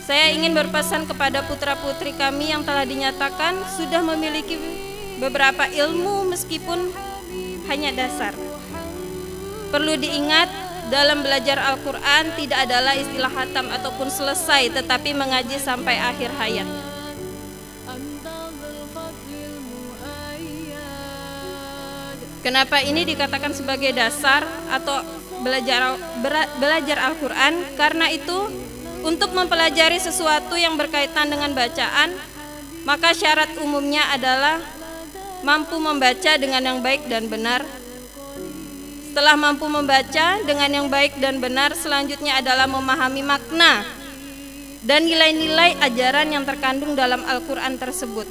saya ingin berpesan kepada putra-putri kami yang telah dinyatakan sudah memiliki beberapa ilmu meskipun hanya dasar. Perlu diingat, dalam belajar Al-Quran tidak adalah istilah khatam ataupun selesai, tetapi mengaji sampai akhir hayat. Kenapa ini dikatakan sebagai dasar atau belajar Al-Quran? Karena itu, untuk mempelajari sesuatu yang berkaitan dengan bacaan, maka syarat umumnya adalah mampu membaca dengan yang baik dan benar. Setelah mampu membaca dengan yang baik dan benar, selanjutnya adalah memahami makna dan nilai-nilai ajaran yang terkandung dalam Al-Quran tersebut.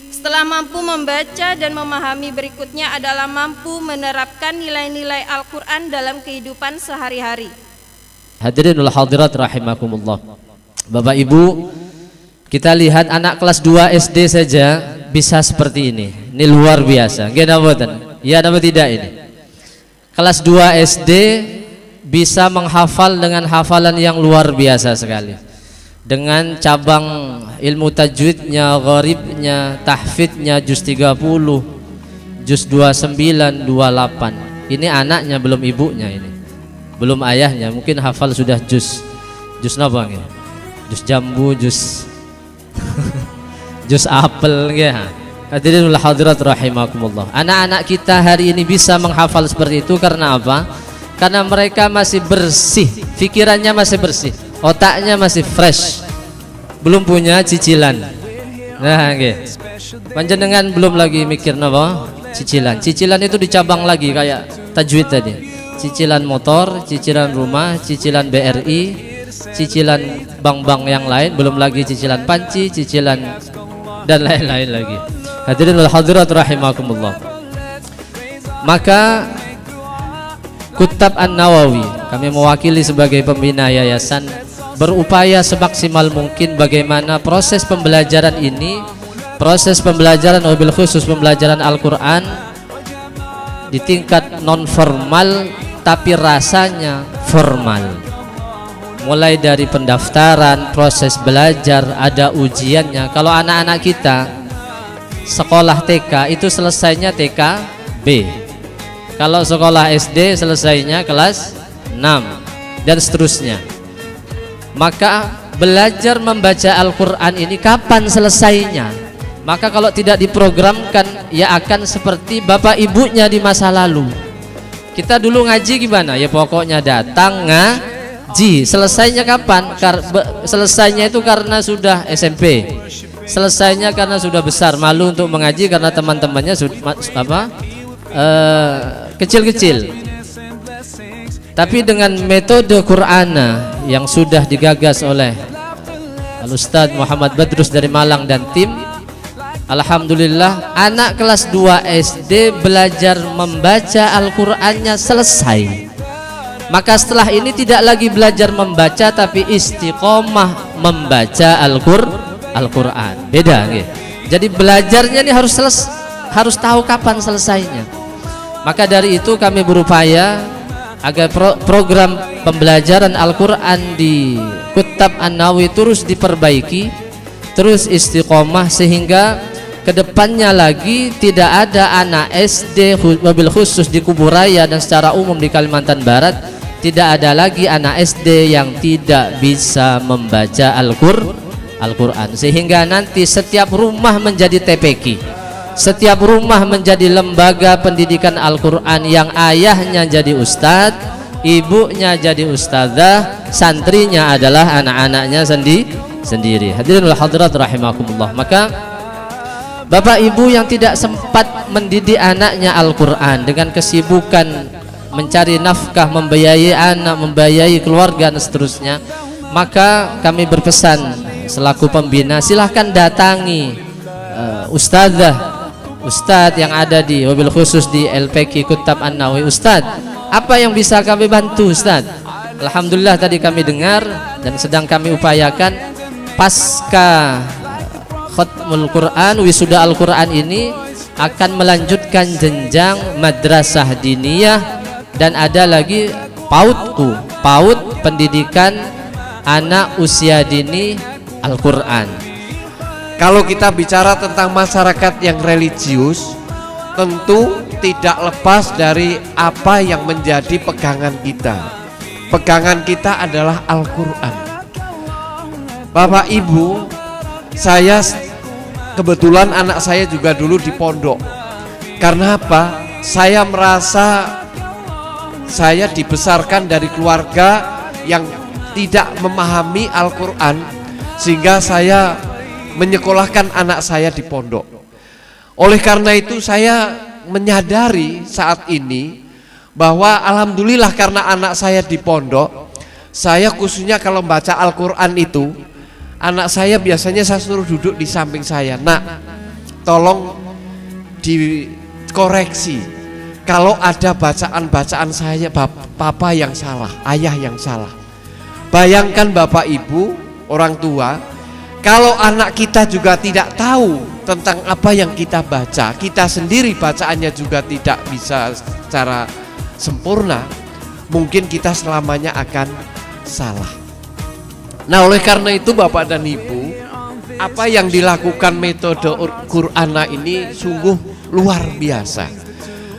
Setelah mampu membaca dan memahami, berikutnya adalah mampu menerapkan nilai-nilai Al-Quran dalam kehidupan sehari-hari. Hadirin wal hadirat rahimakumullah. Bapak Ibu, kita lihat anak kelas 2 SD saja bisa seperti ini. Ini luar biasa. Ya, nama tidak ini. Kelas 2 SD bisa menghafal dengan hafalan yang luar biasa sekali. Dengan cabang ilmu tajwidnya, gharibnya, tahfidnya, juz 30, juz 29, 28. Ini anaknya, belum ibunya ini. Belum ayahnya, mungkin hafal sudah juz napa nggih? Juz jambu, juz juz apel nggih. Hadirin wal hadirat rahimakumullah. Anak-anak kita hari ini bisa menghafal seperti itu karena apa? Karena mereka masih bersih, pikirannya masih bersih, otaknya masih fresh, belum punya cicilan. Nah, nggih. Panjenengan belum lagi mikir napa? Cicilan. Cicilan itu dicabang lagi kayak tajwid tadi. Cicilan motor, cicilan rumah, cicilan BRI, cicilan bank-bank yang lain, belum lagi cicilan panci, cicilan dan lain-lain lagi. Hadirin wal hadirat rahimakumullah. Maka Kutab An-Nawawi, kami mewakili sebagai pembina yayasan, berupaya semaksimal mungkin bagaimana proses pembelajaran ini, proses pembelajaran wabil khusus pembelajaran Al-Quran di tingkat non formal tapi rasanya formal. Mulai dari pendaftaran, proses belajar, ada ujiannya. Kalau anak-anak kita sekolah TK itu selesainya TK B. Kalau sekolah SD selesainya kelas 6 dan seterusnya. Maka belajar membaca Al-Quran ini kapan selesainya? Maka kalau tidak diprogramkan, ya akan seperti bapak ibunya di masa lalu. Kita dulu ngaji gimana? Ya pokoknya datang ngaji. Selesainya kapan? Selesainya itu karena sudah SMP. Selesainya karena sudah besar, malu untuk mengaji karena teman-temannya sudah kecil-kecil. Tapi dengan metode Qur'ana yang sudah digagas oleh Al-Ustaz Muhammad Badrus dari Malang dan tim, alhamdulillah anak kelas 2 SD belajar membaca Al-Qur'annya selesai. Maka setelah ini tidak lagi belajar membaca, tapi istiqomah membaca Al-Qur'an. Beda gitu. Jadi belajarnya ini harus tahu kapan selesainya. Maka dari itu kami berupaya agar program pembelajaran Al-Qur'an di Kutab An-Nawawi terus diperbaiki, terus istiqomah, sehingga kedepannya lagi tidak ada anak SD, mobil khusus di Kuburaya dan secara umum di Kalimantan Barat, tidak ada lagi anak SD yang tidak bisa membaca Al-Qur'an, sehingga nanti setiap rumah menjadi TPQ, setiap rumah menjadi lembaga pendidikan Al-Qur'an yang ayahnya jadi ustadz, ibunya jadi ustadzah, santrinya adalah anak-anaknya sendiri. Hadirin wal hadirat rahimakumullah. Maka bapak ibu yang tidak sempat mendidik anaknya Al-Qur'an dengan kesibukan mencari nafkah, membiayai anak, membiayai keluarga dan seterusnya, maka kami berpesan selaku pembina, silahkan datangi ustadz yang ada di mobil khusus di LPQ Kutab An-Nawawi. Ustadz, apa yang bisa kami bantu Ustadz? Alhamdulillah tadi kami dengar dan sedang kami upayakan pasca khatmul Quran, wisuda Al-Quran ini akan melanjutkan jenjang madrasah diniyah, dan ada lagi PAUD pendidikan anak usia dini Al-Quran. Kalau kita bicara tentang masyarakat yang religius, tentu tidak lepas dari apa yang menjadi pegangan kita. Pegangan kita adalah Al-Quran. Bapak Ibu, saya kebetulan anak saya juga dulu di pondok. Karena apa? Saya merasa saya dibesarkan dari keluarga yang tidak memahami Al-Quran, sehingga saya menyekolahkan anak saya di pondok. Oleh karena itu saya menyadari saat ini bahwa alhamdulillah karena anak saya di pondok, saya khususnya kalau baca Al-Quran itu, anak saya biasanya saya suruh duduk di samping saya. Nak, tolong dikoreksi kalau ada bacaan-bacaan saya papa yang salah, ayah yang salah. Bayangkan Bapak Ibu, orang tua, kalau anak kita juga tidak tahu tentang apa yang kita baca, kita sendiri bacaannya juga tidak bisa secara sempurna, mungkin kita selamanya akan salah. Nah, oleh karena itu Bapak dan Ibu, apa yang dilakukan metode Qur'ana ini sungguh luar biasa.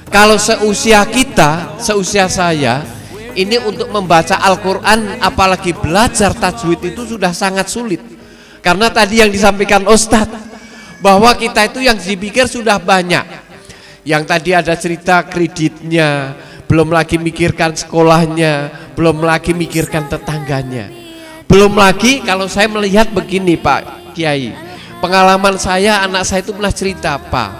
Kalau seusia kita, seusia saya, ini untuk membaca Al-Quran apalagi belajar tajwid itu sudah sangat sulit. Karena tadi yang disampaikan Ustadz, bahwa kita itu yang dipikir sudah banyak. Yang tadi ada cerita kreditnya, belum lagi mikirkan sekolahnya, belum lagi mikirkan tetangganya. Belum lagi kalau saya melihat begini Pak Kiai, pengalaman saya, anak saya itu pernah cerita, Pak,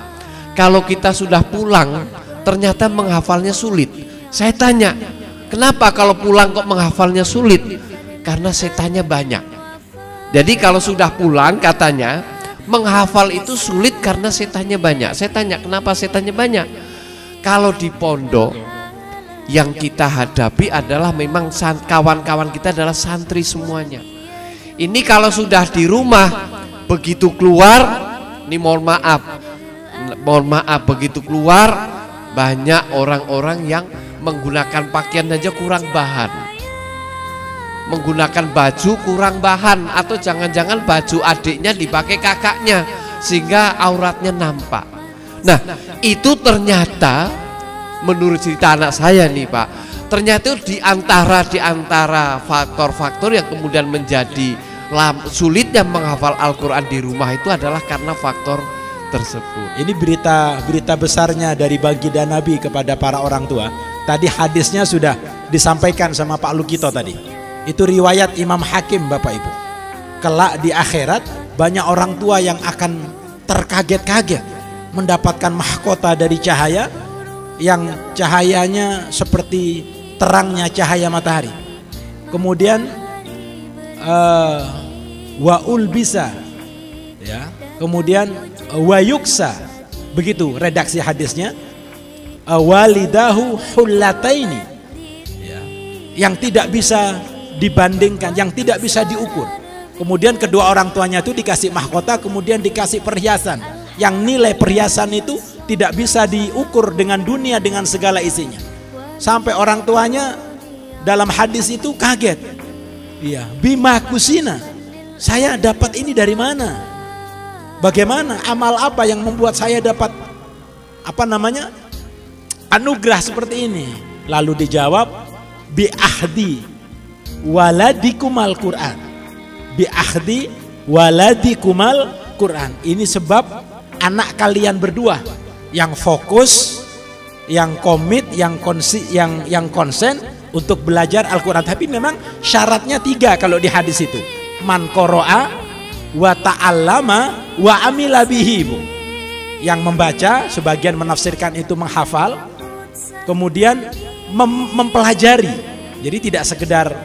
kalau kita sudah pulang ternyata menghafalnya sulit. Saya tanya, kenapa kalau pulang kok menghafalnya sulit? Karena setannya banyak. Jadi kalau sudah pulang katanya menghafal itu sulit karena setannya banyak. Saya tanya, kenapa setannya banyak? Kalau di pondok yang kita hadapi adalah memang kawan-kawan kita adalah santri semuanya. Ini kalau sudah di rumah, begitu keluar, ini mohon maaf, begitu keluar banyak orang-orang yang menggunakan pakaian aja kurang bahan, menggunakan baju kurang bahan, atau jangan-jangan baju adiknya dipakai kakaknya sehingga auratnya nampak. Nah, itu ternyata menurut cerita anak saya nih Pak, ternyata di antara faktor-faktor yang kemudian menjadi sulitnya menghafal Al-Quran di rumah itu adalah karena faktor tersebut. Ini berita besarnya dari baginda Nabi kepada para orang tua. Tadi hadisnya sudah disampaikan sama Pak Lukito tadi. Itu riwayat Imam Hakim, Bapak Ibu. Kelak di akhirat banyak orang tua yang akan terkaget-kaget mendapatkan mahkota dari cahaya yang cahayanya seperti terangnya cahaya matahari. Kemudian wa ulbisa, ya. Kemudian wa yuksa, begitu redaksi hadisnya. Walidahu hullataini, ya, yang tidak bisa dibandingkan, yang tidak bisa diukur. Kemudian kedua orang tuanya itu dikasih mahkota, kemudian dikasih perhiasan yang nilai perhiasan itu tidak bisa diukur dengan dunia dengan segala isinya. Sampai orang tuanya dalam hadis itu kaget. Iya, bima kusina, saya dapat ini dari mana? Bagaimana, amal apa yang membuat saya dapat anugerah seperti ini? Lalu dijawab, bi ahdi waladikumal Quran. Bi ahdi waladikumal Quran. Ini sebab anak kalian berdua yang fokus, yang komit, yang konsen untuk belajar Al-Quran. Tapi memang syaratnya 3 kalau di hadis itu. Man qoro'a wa ta'allama wa amila bihi, Bu. Yang membaca, sebagian menafsirkan itu menghafal, kemudian mempelajari. Jadi tidak sekedar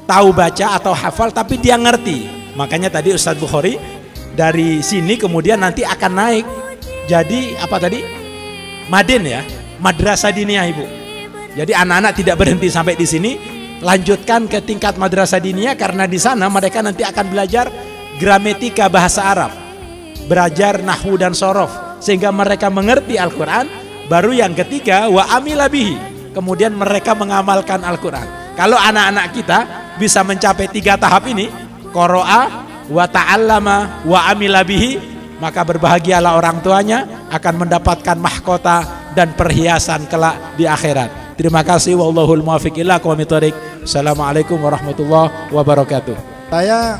tahu baca atau hafal, tapi dia ngerti. Makanya tadi Ustadz Bukhari dari sini kemudian nanti akan naik jadi Madin, ya, madrasah diniyah, Ibu. Jadi anak-anak tidak berhenti sampai di sini, lanjutkan ke tingkat madrasah diniyah, karena di sana mereka nanti akan belajar gramatika bahasa Arab, belajar nahwu dan sorof, sehingga mereka mengerti Al-Quran. Baru yang ketiga, wa amila bihi, kemudian mereka mengamalkan Al-Quran. Kalau anak-anak kita bisa mencapai 3 tahap ini, qoro'a wa ta'allama wa amila bihi, maka berbahagialah orang tuanya, akan mendapatkan mahkota dan perhiasan kelak di akhirat. Terima kasih, wallahul muwaffiq ila aqwamit thoriq. Assalamualaikum warahmatullahi wabarakatuh. Saya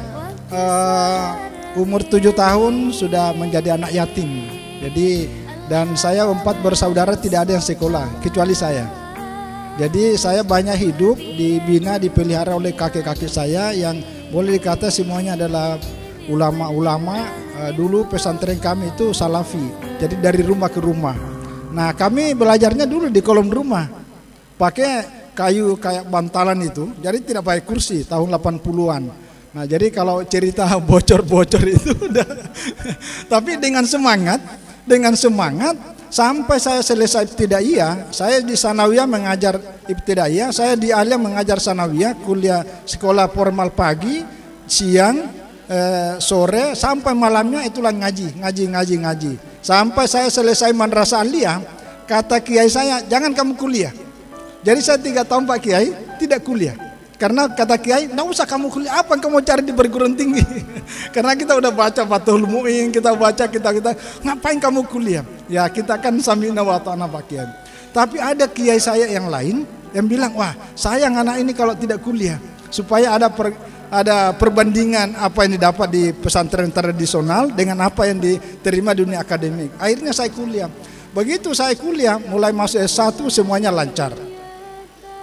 umur 7 tahun sudah menjadi anak yatim. Jadi, dan saya 4 bersaudara, tidak ada yang sekolah kecuali saya. Jadi saya banyak hidup dibina, dipelihara oleh kakek-kakek saya yang boleh dikata semuanya adalah ulama-ulama. Dulu pesantren kami itu salafi, jadi dari rumah ke rumah. Nah, kami belajarnya dulu di kolom rumah, pakai kayu kayak bantalan itu, jadi tidak pakai kursi, tahun 80-an. Nah, jadi kalau cerita bocor-bocor itu udah tapi dengan semangat sampai saya selesai ibtidaiyah. Saya di sanawiyah mengajar ibtidaiyah, saya di alia mengajar sanawiyah, kuliah sekolah formal pagi, siang, sore, sampai malamnya itulah ngaji. Sampai saya selesai madrasah aliyah, kata kiai saya, jangan kamu kuliah. Jadi saya 3 tahun Pak Kiai tidak kuliah. Karena kata Kiai, nggak usah kamu kuliah, apa yang kamu cari di perguruan tinggi? Karena kita udah baca Fathul Mu'in, kita baca, kita ngapain kamu kuliah? Ya kita kan samina wa ta'ana Pak Kiai. Tapi ada Kiai saya yang lain yang bilang, wah sayang anak ini kalau tidak kuliah, supaya ada perbandingan apa yang didapat di pesantren tradisional dengan apa yang diterima dunia akademik. Akhirnya saya kuliah. Begitu saya kuliah, mulai masuk S1 semuanya lancar,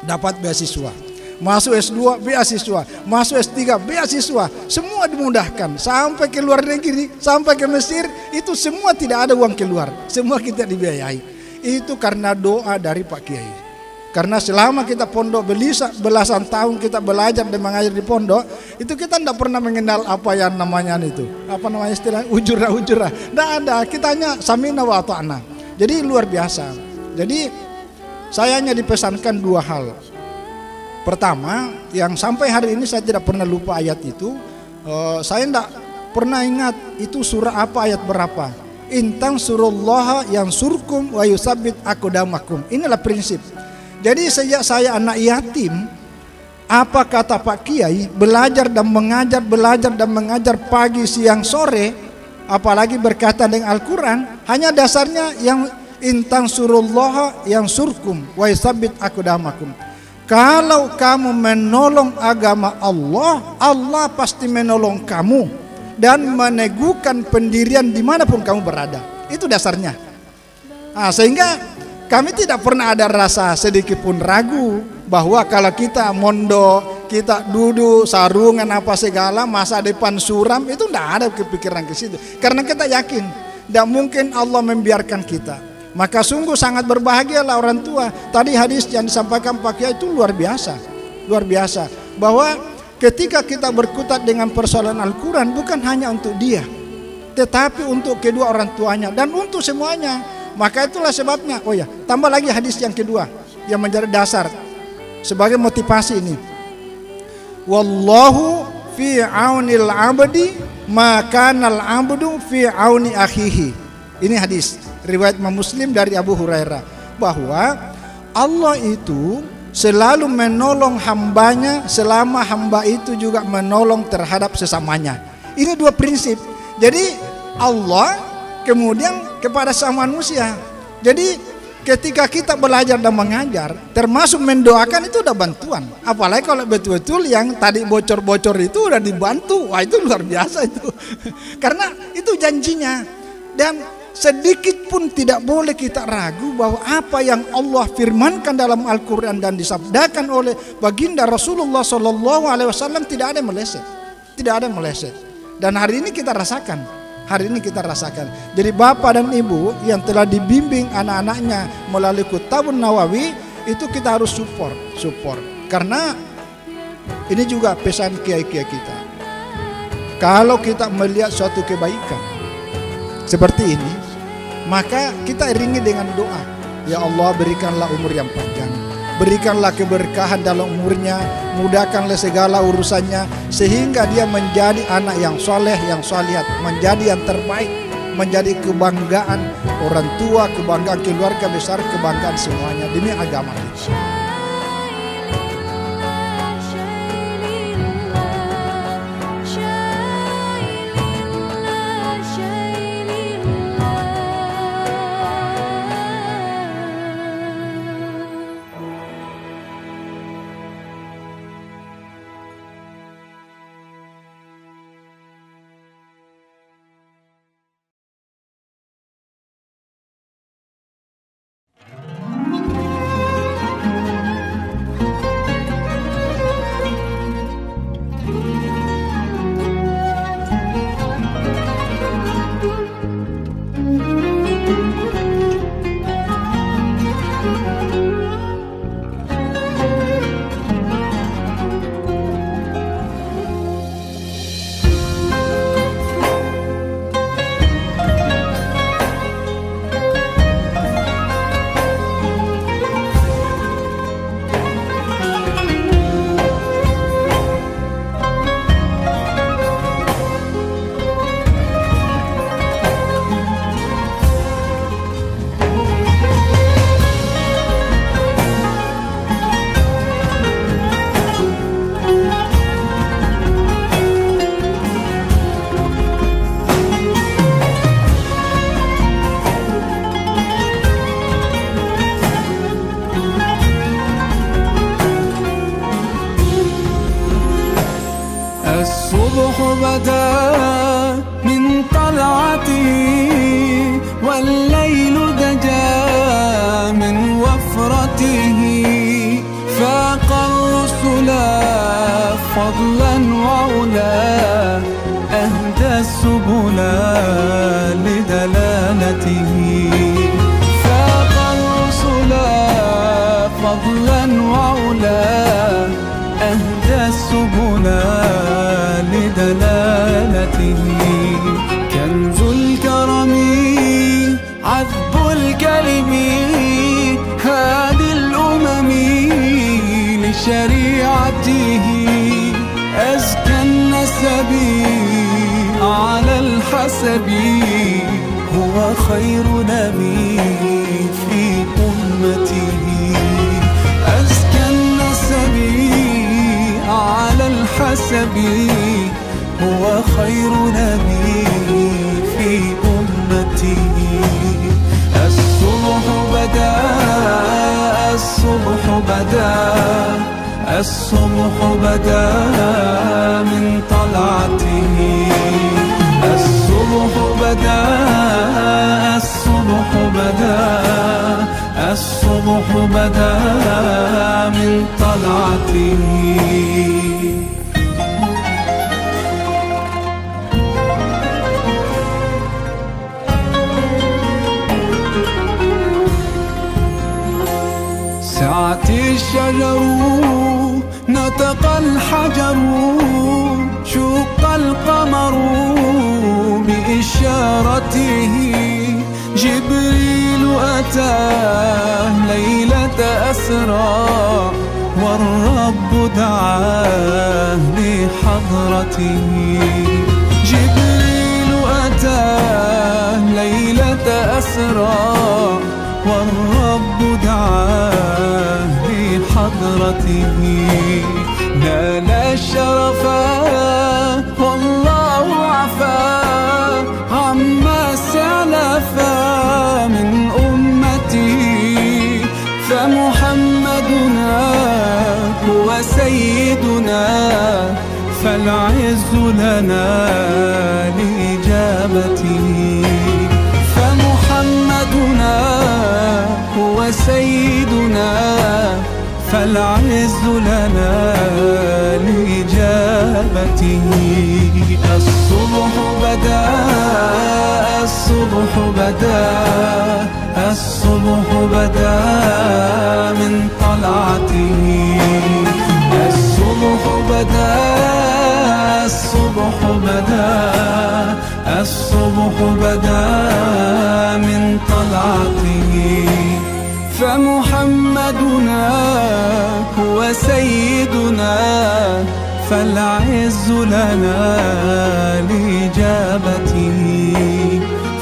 dapat beasiswa. Masuk S2 beasiswa, masuk S3 beasiswa, semua dimudahkan. Sampai ke luar negeri, sampai ke Mesir, itu semua tidak ada uang keluar, semua kita dibiayai. Itu karena doa dari Pak Kiai. Karena selama kita pondok belasan tahun kita belajar dan mengajar di pondok, itu kita tidak pernah mengenal apa yang namanya itu, apa namanya istilah ujurah. Tidak ada, kita hanya samina wa ta'na. Jadi luar biasa. Jadi saya hanya dipesankan 2 hal. Pertama, yang sampai hari ini saya tidak pernah lupa ayat itu. Saya tidak pernah ingat itu surah apa, ayat berapa. Intan surullaha yang surkum wa yusabbit aqdamakum. Inilah prinsip. Jadi sejak saya anak yatim, apa kata Pak Kiai, belajar dan mengajar pagi, siang, sore, apalagi berkaitan dengan Al-Quran, hanya dasarnya yang intan surullaha yang surkum wa yusabbit aqdamakum. Kalau kamu menolong agama Allah, Allah pasti menolong kamu dan meneguhkan pendirian dimanapun kamu berada. Itu dasarnya. Nah, sehingga kami tidak pernah ada rasa sedikit pun ragu bahwa kalau kita mondok, kita duduk sarungan apa segala, masa depan suram, itu tidak ada kepikiran ke situ. Karena kita yakin tidak mungkin Allah membiarkan kita. Maka sungguh sangat berbahagialah orang tua. Tadi hadis yang disampaikan Pak Kiai itu luar biasa. Luar biasa. Bahwa ketika kita berkutat dengan persoalan Al-Quran, bukan hanya untuk dia, tetapi untuk kedua orang tuanya dan untuk semuanya. Maka itulah sebabnya, oh ya, tambah lagi hadis yang kedua yang menjadi dasar sebagai motivasi ini. Wallahu fi aunil abdi maka nal abdu fi auni akhihi. Ini hadis riwayat Imam Muslim dari Abu Hurairah, bahwa Allah itu selalu menolong hambanya selama hamba itu juga menolong terhadap sesamanya. Ini dua prinsip. Jadi Allah kemudian kepada sama manusia. Jadi ketika kita belajar dan mengajar, termasuk mendoakan, itu udah bantuan. Apalagi kalau betul-betul yang tadi bocor-bocor itu udah dibantu, wah itu luar biasa itu. Karena itu janjinya. Dan sedikit pun tidak boleh kita ragu bahwa apa yang Allah firmankan dalam Al-Quran dan disabdakan oleh baginda Rasulullah SAW tidak ada yang meleset. Tidak ada yang meleset. Dan hari ini kita rasakan. Hari ini kita rasakan. Jadi bapak dan ibu yang telah dibimbing anak-anaknya melalui Kitabun Nawawi, itu kita harus support. Karena ini juga pesan kiai-kiai kita. Kalau kita melihat suatu kebaikan seperti ini, maka kita iringi dengan doa. Ya Allah, berikanlah umur yang panjang, berikanlah keberkahan dalam umurnya, mudahkanlah segala urusannya, sehingga dia menjadi anak yang soleh, yang solihat, menjadi yang terbaik, menjadi kebanggaan orang tua, kebanggaan keluarga besar, kebanggaan semuanya demi agama kita. الصبح بدا من طلعته والليل دجا من وفرته فاق الرسل فضلا وعلا أهدى السبل لدلالته فاق الرسل فضلا وعلا أهدى السبل لدلالته كنز الكرم عذب الكلم هادي الأمم لشريعته أزكى النسب على الحسب هو خير نبي في أمته أزكى النسب على الحسب هو خير نبي في أمته الصبح بدا الصبح بدا الصبح بدا من طلعته الصبح بدا الصبح بدا الصبح بدا من طلعته سعت الشجر نطق الحجر شق القمر بإشارته جبريل أتاه ليلة أسرى والرب دعاه لحضرته جبريل أتاه ليلة أسرى والرب دعاه لحضرته نال الشرفا والله عفا عما سلفا من أمته فمحمدنا هو سيدنا فالعز لنا لإجابته فمحمدنا هو سيدنا فالعز لنا لإجابته الصبح بدا الصبح بدا الصبح بدا من طلعته الصبح بدا الصبح بدا الصبح بدا من طلعته فمحمدنا هو سيدنا فالعز لنا لإجابته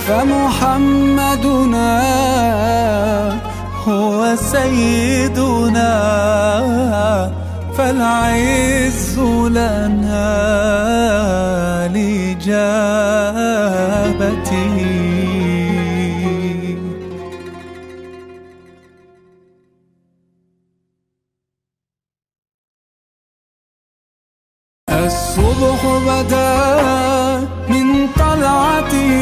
فمحمدنا هو سيدنا فالعز لنا لإجابته الصبح بدا من طلعته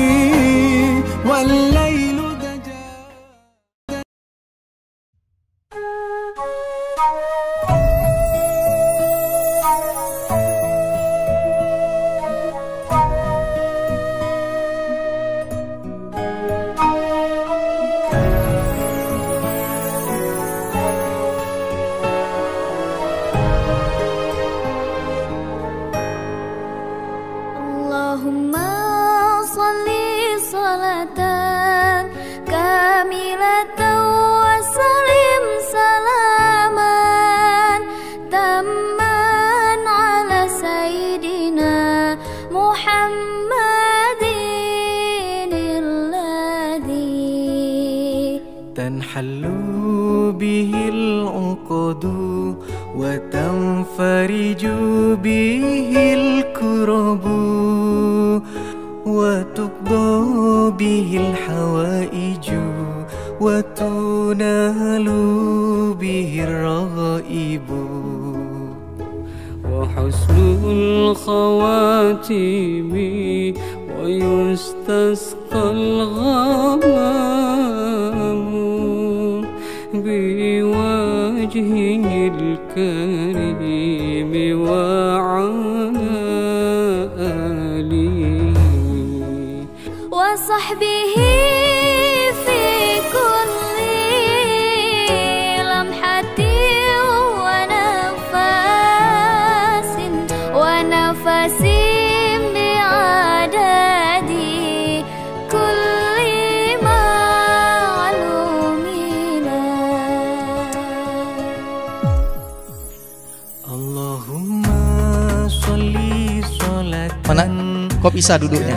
والليل دجا اللهم صل صلاة كاملة وسلم سلاما تاما على سيدنا محمد الذي تنحل به العقد وتنفرج به الكرب وتقضى به الحوائج وتنال به الرغائب وحسن الخواتم ويستسقى الغمام بوجهه الكريم وعلى آله وصحبه في كل لمحة ونفس ونفس بعدد كل معلوم لك اللهم صل صلاة Mana? Kok bisa duduknya?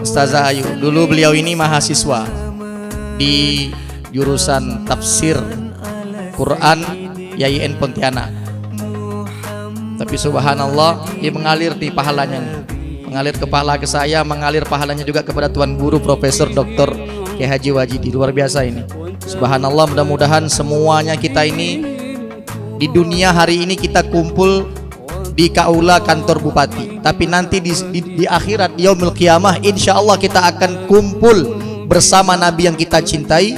Ustazah Ayu. Dulu beliau ini mahasiswa di jurusan tafsir Quran YIN Pontianak. Tapi subhanallah, dia mengalir di pahalanya. Mengalir ke pahala ke saya, mengalir pahalanya juga kepada Tuan Guru Profesor Dr. Kiai Haji Wajidi. Luar biasa ini. Subhanallah, mudah-mudahan semuanya kita ini di dunia hari ini kita kumpul di kaula kantor bupati, tapi nanti di akhirat yaumul qiyamah insya Allah kita akan kumpul bersama Nabi yang kita cintai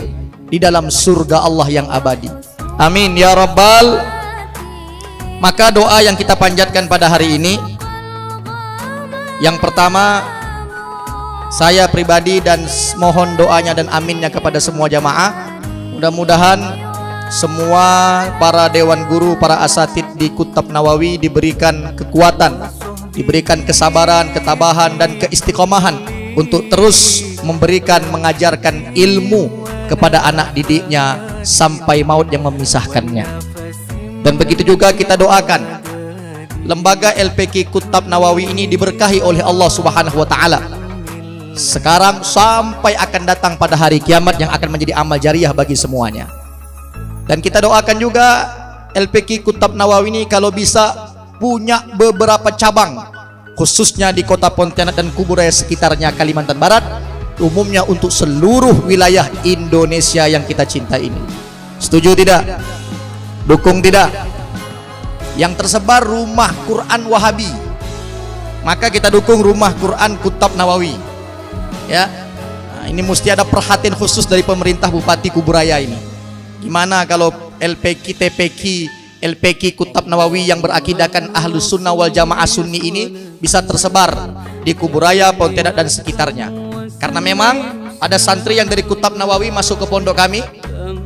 di dalam surga Allah yang abadi. Amin ya rabbal. Maka doa yang kita panjatkan pada hari ini, yang pertama, saya pribadi dan mohon doanya dan aminnya kepada semua jamaah, mudah-mudahan semua para dewan guru, para asatid di Kutab Nawawi diberikan kekuatan, diberikan kesabaran, ketabahan dan keistiqomahan untuk terus memberikan, mengajarkan ilmu kepada anak didiknya sampai maut yang memisahkannya. Dan begitu juga kita doakan lembaga LPQ Kutab Nawawi ini diberkahi oleh Allah Subhanahu wa taala. Sekarang sampai akan datang pada hari kiamat yang akan menjadi amal jariah bagi semuanya. Dan kita doakan juga LPQ Kutab Nawawi ini kalau bisa punya beberapa cabang, khususnya di kota Pontianak dan Kuburaya sekitarnya Kalimantan Barat, umumnya untuk seluruh wilayah Indonesia yang kita cinta ini. Setuju tidak? Dukung tidak? Yang tersebar rumah Quran Wahabi, maka kita dukung rumah Quran Kutab Nawawi. Ya, nah, ini mesti ada perhatian khusus dari pemerintah Bupati Kuburaya ini. Gimana kalau LPQ TPQ LPQ Kutab Nawawi yang berakidahkan Ahlus Sunnah wal Jamaah Sunni ini bisa tersebar di Kuburaya, Pontianak dan sekitarnya. Karena memang ada santri yang dari Kutab Nawawi masuk ke pondok kami.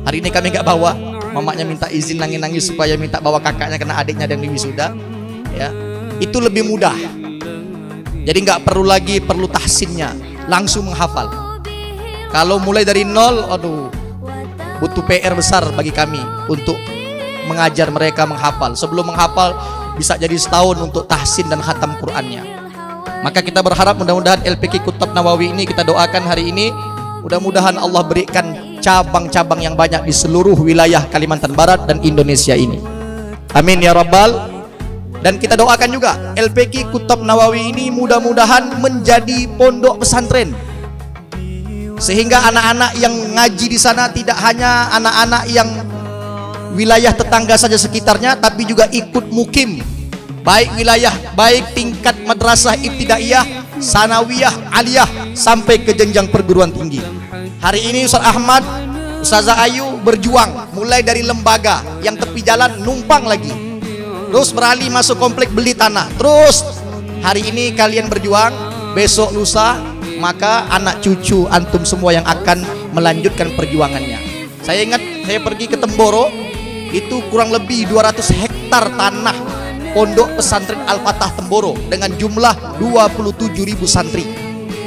Hari ini kami nggak bawa, mamanya minta izin nangis-nangis supaya minta bawa kakaknya karena adiknya ada yang di wisuda. Ya, itu lebih mudah. Jadi nggak perlu tahsinnya, langsung menghafal. Kalau mulai dari nol, aduh, butuh PR besar bagi kami untuk mengajar mereka menghafal. Sebelum menghafal bisa jadi setahun untuk tahsin dan khatam Qur'annya. Maka kita berharap mudah-mudahan LPQ Kutab Nawawi ini kita doakan hari ini, mudah-mudahan Allah berikan cabang-cabang yang banyak di seluruh wilayah Kalimantan Barat dan Indonesia ini. Amin ya rabbal. Dan kita doakan juga LPQ Kutab Nawawi ini mudah-mudahan menjadi pondok pesantren, sehingga anak-anak yang ngaji di sana tidak hanya anak-anak yang wilayah tetangga saja sekitarnya, tapi juga ikut mukim, baik wilayah, baik tingkat madrasah ibtidaiyah, sanawiyah, aliyah, sampai ke jenjang perguruan tinggi. Hari ini Ustaz Ahmad, Ustazah Ayu berjuang mulai dari lembaga yang tepi jalan numpang lagi, terus beralih masuk komplek beli tanah, terus hari ini kalian berjuang, besok lusa maka anak cucu antum semua yang akan melanjutkan perjuangannya. Saya ingat saya pergi ke Temboro, itu kurang lebih 200 hektar tanah pondok pesantren Al-Fatah Temboro dengan jumlah 27.000 santri,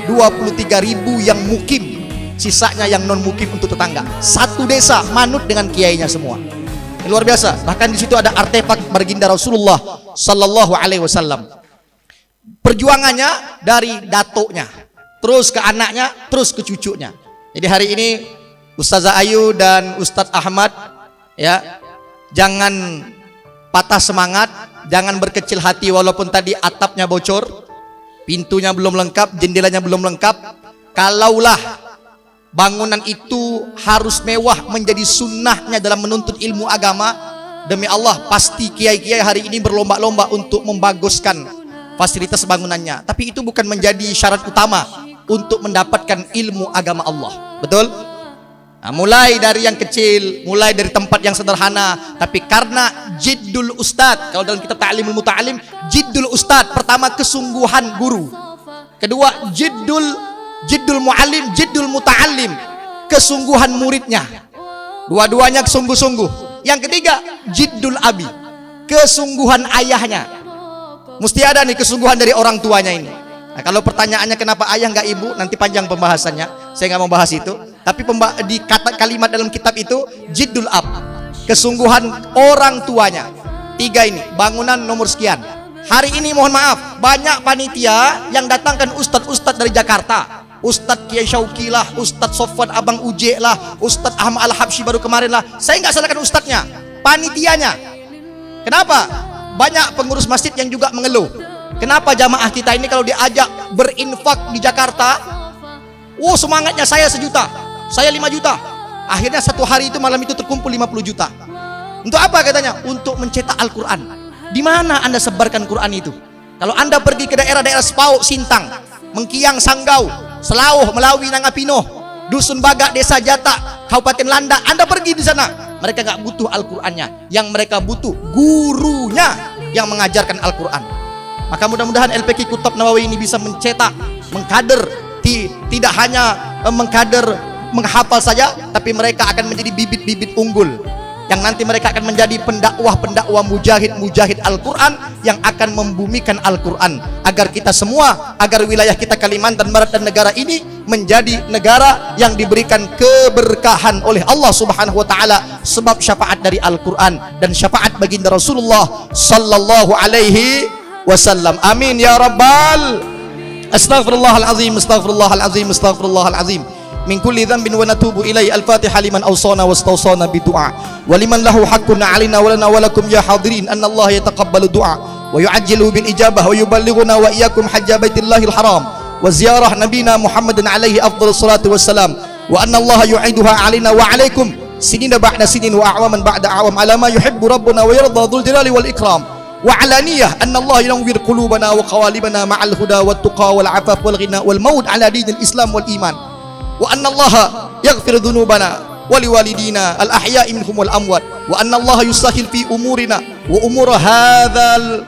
23.000 yang mukim, sisanya yang non mukim untuk tetangga. Satu desa manut dengan kiainya semua. Luar biasa. Bahkan di situ ada artefak baginda Rasulullah Sallallahu Alaihi Wasallam. Perjuangannya dari datuknya, terus ke anaknya, terus ke cucunya. Jadi hari ini Ustazah Ayu dan Ustadz Ahmad, ya, jangan patah semangat, jangan berkecil hati walaupun tadi atapnya bocor, pintunya belum lengkap, jendelanya belum lengkap. Kalaulah bangunan itu harus mewah menjadi sunnahnya dalam menuntut ilmu agama, demi Allah pasti kiai-kiai hari ini berlomba-lomba untuk membaguskan fasilitas bangunannya. Tapi itu bukan menjadi syarat utama untuk mendapatkan ilmu agama Allah. Betul? Nah, mulai dari yang kecil, mulai dari tempat yang sederhana, tapi karena jiddul ustad, kalau dalam kitab Ta'limul Muta'alim, jiddul ustad, pertama kesungguhan guru, kedua jiddul mu'alim, jiddul muta'alim, kesungguhan muridnya, dua-duanya sungguh-sungguh. Yang ketiga jiddul abi, kesungguhan ayahnya. Mesti ada nih kesungguhan dari orang tuanya ini. Nah, kalau pertanyaannya kenapa ayah nggak ibu, nanti panjang pembahasannya, saya nggak mau bahas itu. Tapi di kalimat dalam kitab itu jiddul ab, kesungguhan orang tuanya. Tiga ini, bangunan nomor sekian. Hari ini mohon maaf, banyak panitia yang datangkan ustadz-ustadz dari Jakarta, Ustadz Kiai Syauki lah, Ustadz Sofwan Abang Uje lah, Ustadz Ahmad Al-Habsyi baru kemarin lah. Saya nggak salahkan ustadznya, panitianya. Kenapa? Banyak pengurus masjid yang juga mengeluh, kenapa jamaah kita ini kalau diajak berinfak di Jakarta, semangatnya saya 1 juta, saya 5 juta. Akhirnya satu hari itu malam itu terkumpul 50 juta. Untuk apa katanya? Untuk mencetak Al-Quran. Di mana Anda sebarkan Quran itu? Kalau Anda pergi ke daerah-daerah Sepau, Sintang, Mengkiang, Sanggau, Selauh, Melawi, Nangapino, Dusun Bagak, Desa Jata, Kabupaten Landak, Anda pergi di sana. Mereka nggak butuh Al-Qurannya. Yang mereka butuh gurunya yang mengajarkan Al-Quran. Maka mudah-mudahan LPK Kutab Nawawi ini bisa mencetak, mengkader, tidak hanya mengkader menghafal saja, tapi mereka akan menjadi bibit-bibit unggul yang nanti mereka akan menjadi pendakwah-pendakwah mujahid Al-Quran yang akan membumikan Al-Quran, agar kita semua, agar wilayah kita Kalimantan Barat dan negara ini menjadi negara yang diberikan keberkahan oleh Allah Subhanahu wa taala sebab syafaat dari Al-Quran dan syafaat baginda Rasulullah sallallahu alaihi wasallam. Amin ya rabbal. Astaghfirullahalazim, astaghfirullahalazim, astaghfirullahalazim. Min kulli dhanbin wa natubu ilaihi. Al-Fatihah liman awsana wastawsana bidu'a wa liman lahu haqqun 'alaina wa lana wa lakum ya hadirin anna Allah yataqabbalu du'a wa yu'ajjilu bil ijabah wa yuballighuna wa iyyakum hajja baitillahil haram wa ziyarah nabina Muhammadin alaihi afdhalus salatu wassalam wa anna Allah yu'iduha 'alaina wa 'alaikum sinina ba'da sinin wa a'waman ba'da a'wam ala ma yuhibbu rabbuna wa yarda dzul jalali wal ikram wa 'alaniyah anna Allah yanwir qulubana wa qawalibana ma'al huda wat tuqa wal 'afaf wal ghina wal maut 'ala dinil islam wal iman wa anna Allah yaghfir dhunubana wa liwalidina al-ahya'i minhum wal amwat wa anna Allah yusahhil fi umurina wa umur hadzal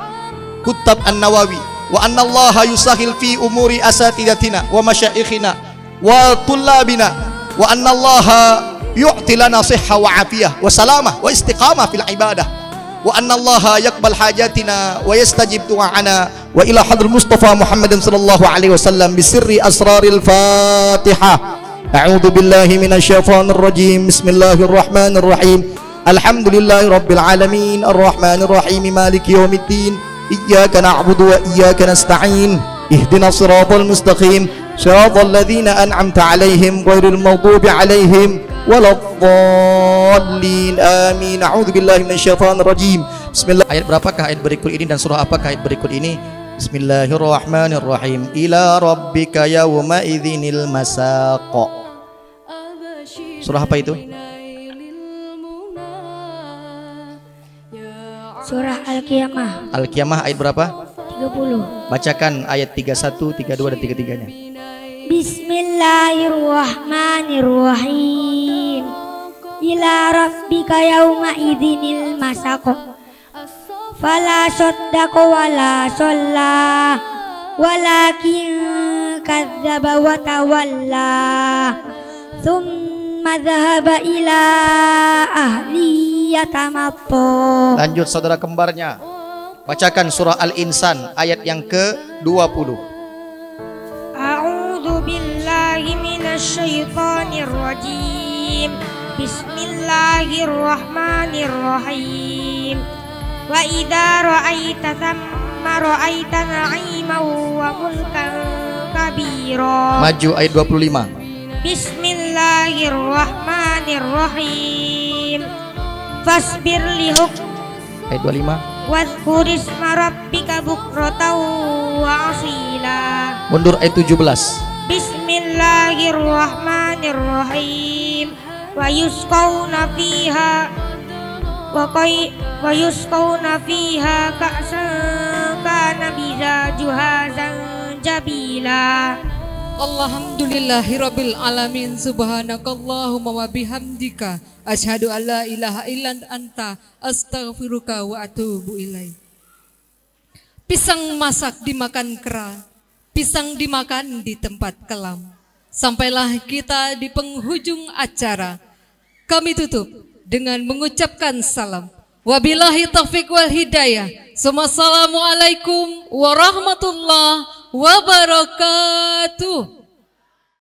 kutab an-Nawawi wa anna Allah yusahhil fi umuri asatidatina wa masyaikhina wa tullabina wa anna Allah yu'ti lana sihha wa afiyah wa salamah wa istiqamah fil ibadah wa anna Allah yaqbal hajatina wa yastajib du'ana wa ila hadrul Mustafa Muhammadin sallallahu alaihi wasallam bisirri asraril Fatihah. A'udzu billahi minasyaitonir rajim. Bismillahirrahmanirrahim. Alhamdulillahi rabbil alamin arrahmanir rahim maliki yaumiddin. Iyyaka na'budu wa iyyaka nasta'in. Ihdinas siratal mustaqim. Shiratal ladzina an'amta 'alaihim ghairil maghdubi 'alaihim waladdallin. Amin. A'udzu billahi minasyaitonir rajim. Bismillah. Ayat berapakah ayat berikut ini dan surah apakah ayat berikut ini? Bismillahirrahmanirrahim. Ila rabbika yawma idzinil masaq. Surah apa itu? Surah Al-Qiyamah. Al-Qiyamah ayat berapa? 30. Bacakan ayat 31, 32 dan 33-nya. Bismillahirrahmanirrahim. Ila rabbika yawma idzinil masaq. Fala saddaqa wala shalla walakin kadzdzaba wa tawalla. Thumma dhahaba ila ahli yatamatta. Lanjut saudara kembarnya. Bacakan surah Al-Insan ayat yang ke-20. A'udzu billahi minasyaitonir rajim. Bismillahirrahmanirrahim. Wa idza ra'aita thamma ra'aita na'iman wa mulkan kabira. Maju ayat 25. Bismillahirrahmanirrahim. Fasbir lihuk. Ayat 25. Wadhkurisma rabbika bukratan wa asila. Mundur ayat 17. Bismillahirrahmanirrahim. Wa yusqawna fiha wa yusqawna fiha ka'san kana mizajuha zanjabila. Alhamdulillahirabbil alamin. Subhanakallahumma wa bihamdika asyhadu an la ilaha illa anta astaghfiruka wa atubu ilaik. Pisang masak dimakan kera, pisang dimakan di tempat kelam. Sampailah kita di penghujung acara. Kami tutup dengan mengucapkan salam. Wabillahi taufiq wal hidayah. Assalamualaikum warahmatullahi wabarakatuh.